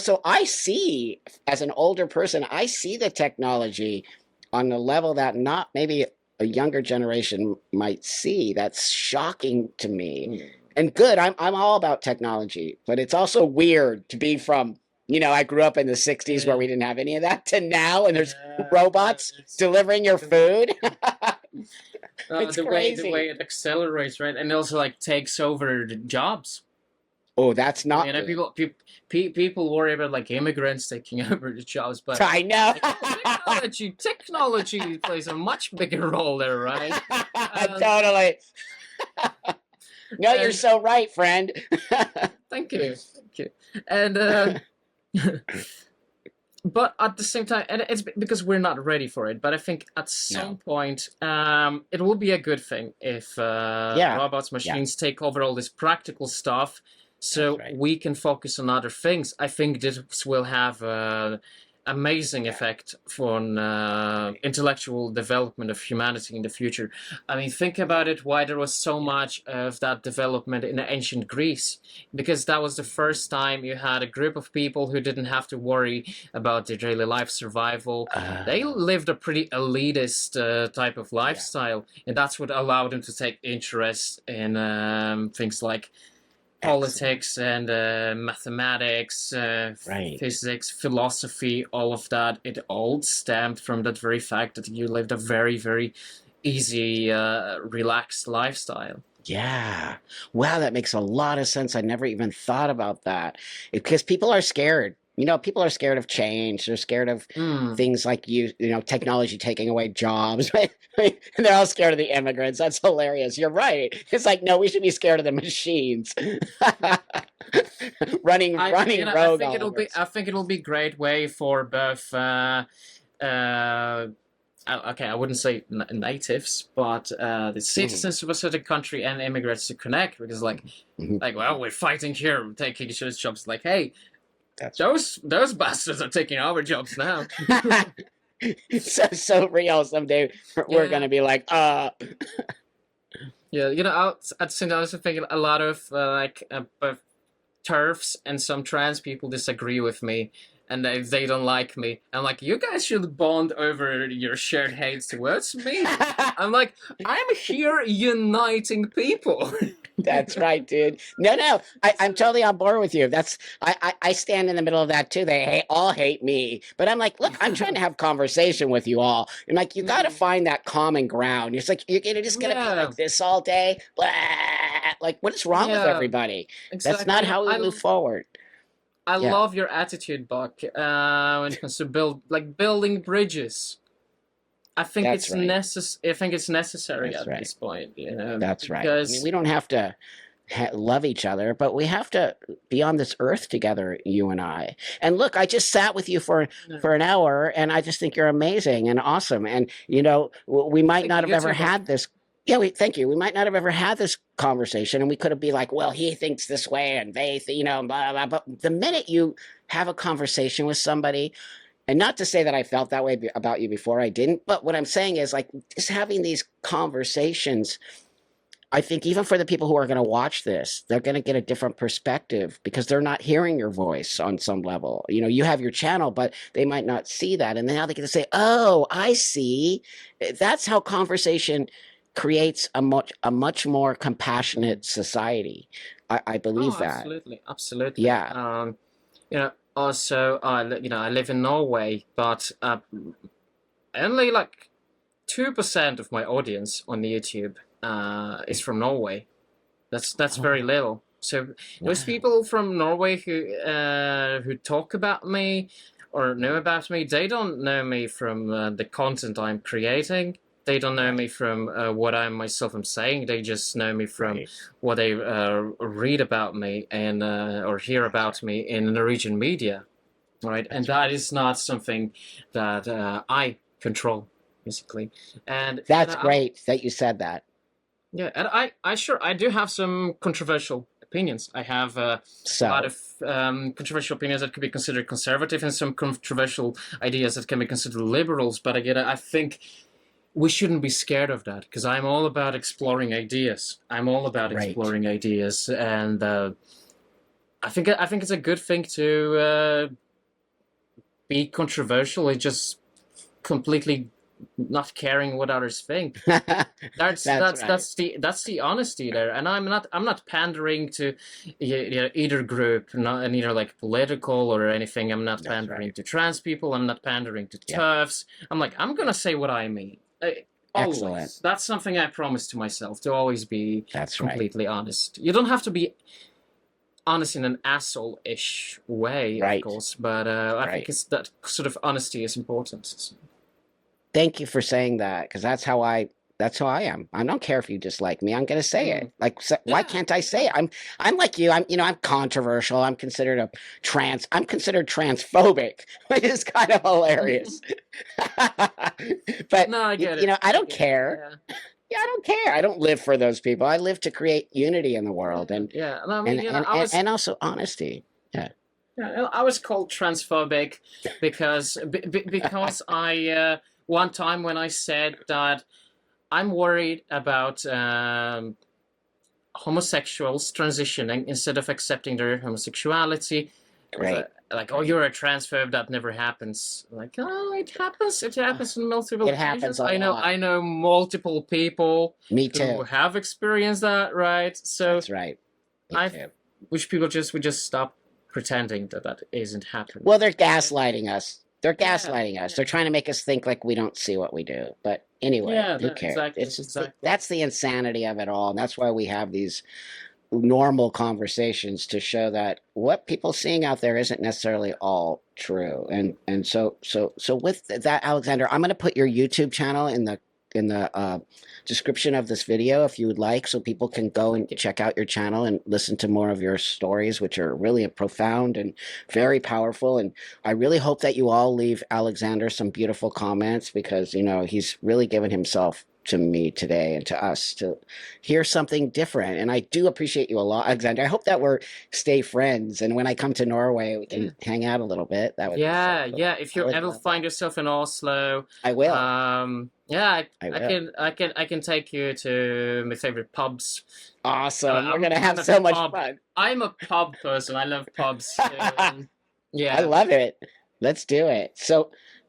so I see as an older person, I see the technology on a level that not maybe a younger generation might see. That's shocking to me Mm. and good. I'm all about technology, but it's also weird to be from, I grew up in the 60s where Yeah, we didn't have any of that to now and there's yeah, robots it's delivering your the way, food. It's the way crazy. it accelerates, right, and also like takes over the jobs. Oh, that's You not know, good. people worry about like immigrants taking over the jobs, but I know. like technology plays a much bigger role there, right? Um, Totally. No, you're and so right, friend. thank you, and but at the same time, and it's because we're not ready for it. But I think at some No. point, it will be a good thing if Yeah. robots, Yeah. machines take over all this practical stuff, That's so right. we can focus on other things. I think this will have amazing Yeah. effect on Right. intellectual development of humanity in the future. I mean, think about it. Why there was so Yeah. much of that development in ancient Greece, because that was the first time you had a group of people who didn't have to worry about their daily life survival. They Uh, lived a pretty elitist type of yeah. lifestyle, and that's what allowed them to take interest in things like Excellent. politics and mathematics, Right. physics, philosophy, all of that. It all stemmed from that very fact that you lived a very, very easy, relaxed lifestyle. Yeah. Wow, that makes a lot of sense. I never even thought about that. Because people are scared. People are scared of change. They're scared of Mm. things like technology taking away jobs. And they're all scared of the immigrants. That's hilarious. You're right. It's like, no, we should be scared of the machines. running I rogue think all over us. I think it'll be a great way for both uh, okay, I wouldn't say natives, but the Mhm. citizens of a certain country and immigrants to connect, because Mhm. well, we're fighting here, we're taking each other's jobs. Like, hey, That's right. those bastards are taking our jobs now. So real. Someday we're Yeah, gonna be like, yeah. You know, at the same time, I also think a lot of both turfs and some trans people disagree with me, and they don't like me. I'm like, you guys should bond over your shared hate towards me. I'm like, I'm here uniting people. That's right, dude. No, no, I'm So, totally on board with you. I stand in the middle of that too. All hate me, but I'm like, look, I'm trying to have conversation with you all, and like, you got to mm, find that common ground. It's like you're just gonna be yeah, like this all day. Blah. Like, what is wrong with yeah, everybody? That's exactly. not You know, how we move forward. I Yeah, love your attitude, Buck. When it comes to building bridges. that's right. I think it's necessary That's at right. this point, you know, That's right. I mean, because we don't have to love each other, but we have to be on this earth together, you and I. And look, I just sat with you for an hour, and I just think you're amazing and awesome. And we might thank not you. have You ever too, Buck. had this. Yeah, thank you. We might not have ever had this conversation, and we could have been like, well, he thinks this way, and they, blah, blah, blah. But the minute you have a conversation with somebody, and not to say that I felt that way about you before, I didn't, but what I'm saying is like just having these conversations, I think even for the people who are going to watch this, they're going to get a different perspective because they're not hearing your voice on some level. You have your channel, but they might not see that. And now they get to say, oh, I see. That's how conversation creates a much more compassionate society. I believe Oh, that. absolutely, absolutely. Yeah. Also, I live in Norway, but only like 2% of my audience on YouTube is from Norway. That's very little. So those people from Norway who talk about me or know about me, they don't know me from the content I'm creating. They don't know me from what I myself am saying. They just know me from what they read about me and or hear about me in Norwegian media, right? And that is not something that I control, basically. And That's great that you said that. Yeah, and I do have some controversial opinions. I have a lot of controversial opinions that could be considered conservative, and some controversial ideas that can be considered liberals. But again, I think we shouldn't be scared of that, because I'm all about exploring ideas. I'm all about exploring ideas, and I think it's a good thing to be controversial. It's just completely not caring what others think. That's the honesty there, and I'm not pandering to either group, not neither like political or anything. I'm not pandering to trans people. I'm not pandering to TERFs. I'm gonna say what I mean. Always. Excellent. That's something I promise to myself, to always be completely honest. You don't have to be honest in an asshole-ish way, of course, but I think it's that sort of honesty is important. Thank you for saying that, because that's how I am. I don't care if you dislike me. I'm going to say it. Like, why can't I say it? I'm like you. I'm controversial. I'm considered transphobic, which is kind of hilarious. But no, I get it. I don't care. Yeah, I don't care. I don't live for those people. I live to create unity in the world, and and also honesty. Yeah. Yeah, I was called transphobic because I one time when I said that I'm worried about homosexuals transitioning instead of accepting their homosexuality. Like, oh, you're a transphobe. That never happens. Like, oh, it happens. It happens in multiple occasions. I know multiple people who have experienced that, right? So that's right. I wish people would just stop pretending that isn't happening. Well, they're gaslighting us. They're gaslighting us. They're trying to make us think like we don't see what we do. But anyway, who cares? Exactly. That's the insanity of it all. And that's why we have these normal conversations, to show that what people seeing out there isn't necessarily all true. And so with that, Alexander, I'm going to put your YouTube channel in the description of this video if you would like, so people can go and check out your channel and listen to more of your stories, which are really profound and very powerful. And I really hope that you all leave Alexander some beautiful comments, because he's really given himself to me today and to us to hear something different. And I do appreciate you a lot, Alexander. I hope that stay friends, and when I come to Norway, we can hang out a little bit. That would be so cool. If you ever find yourself in Oslo, I will. I can take you to my favorite pubs. Awesome. We're gonna have so much fun. I'm a pub person. I love pubs. I love it. Let's do it.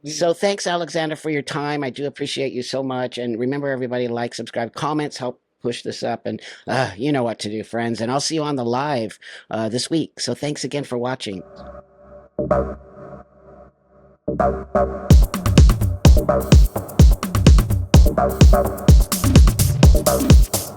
So thanks, Alexander, for your time. I do appreciate you so much. And remember, everybody, like, subscribe, comments help push this up. And you know what to do, friends. And I'll see you on the live this week. So thanks again for watching. Bye.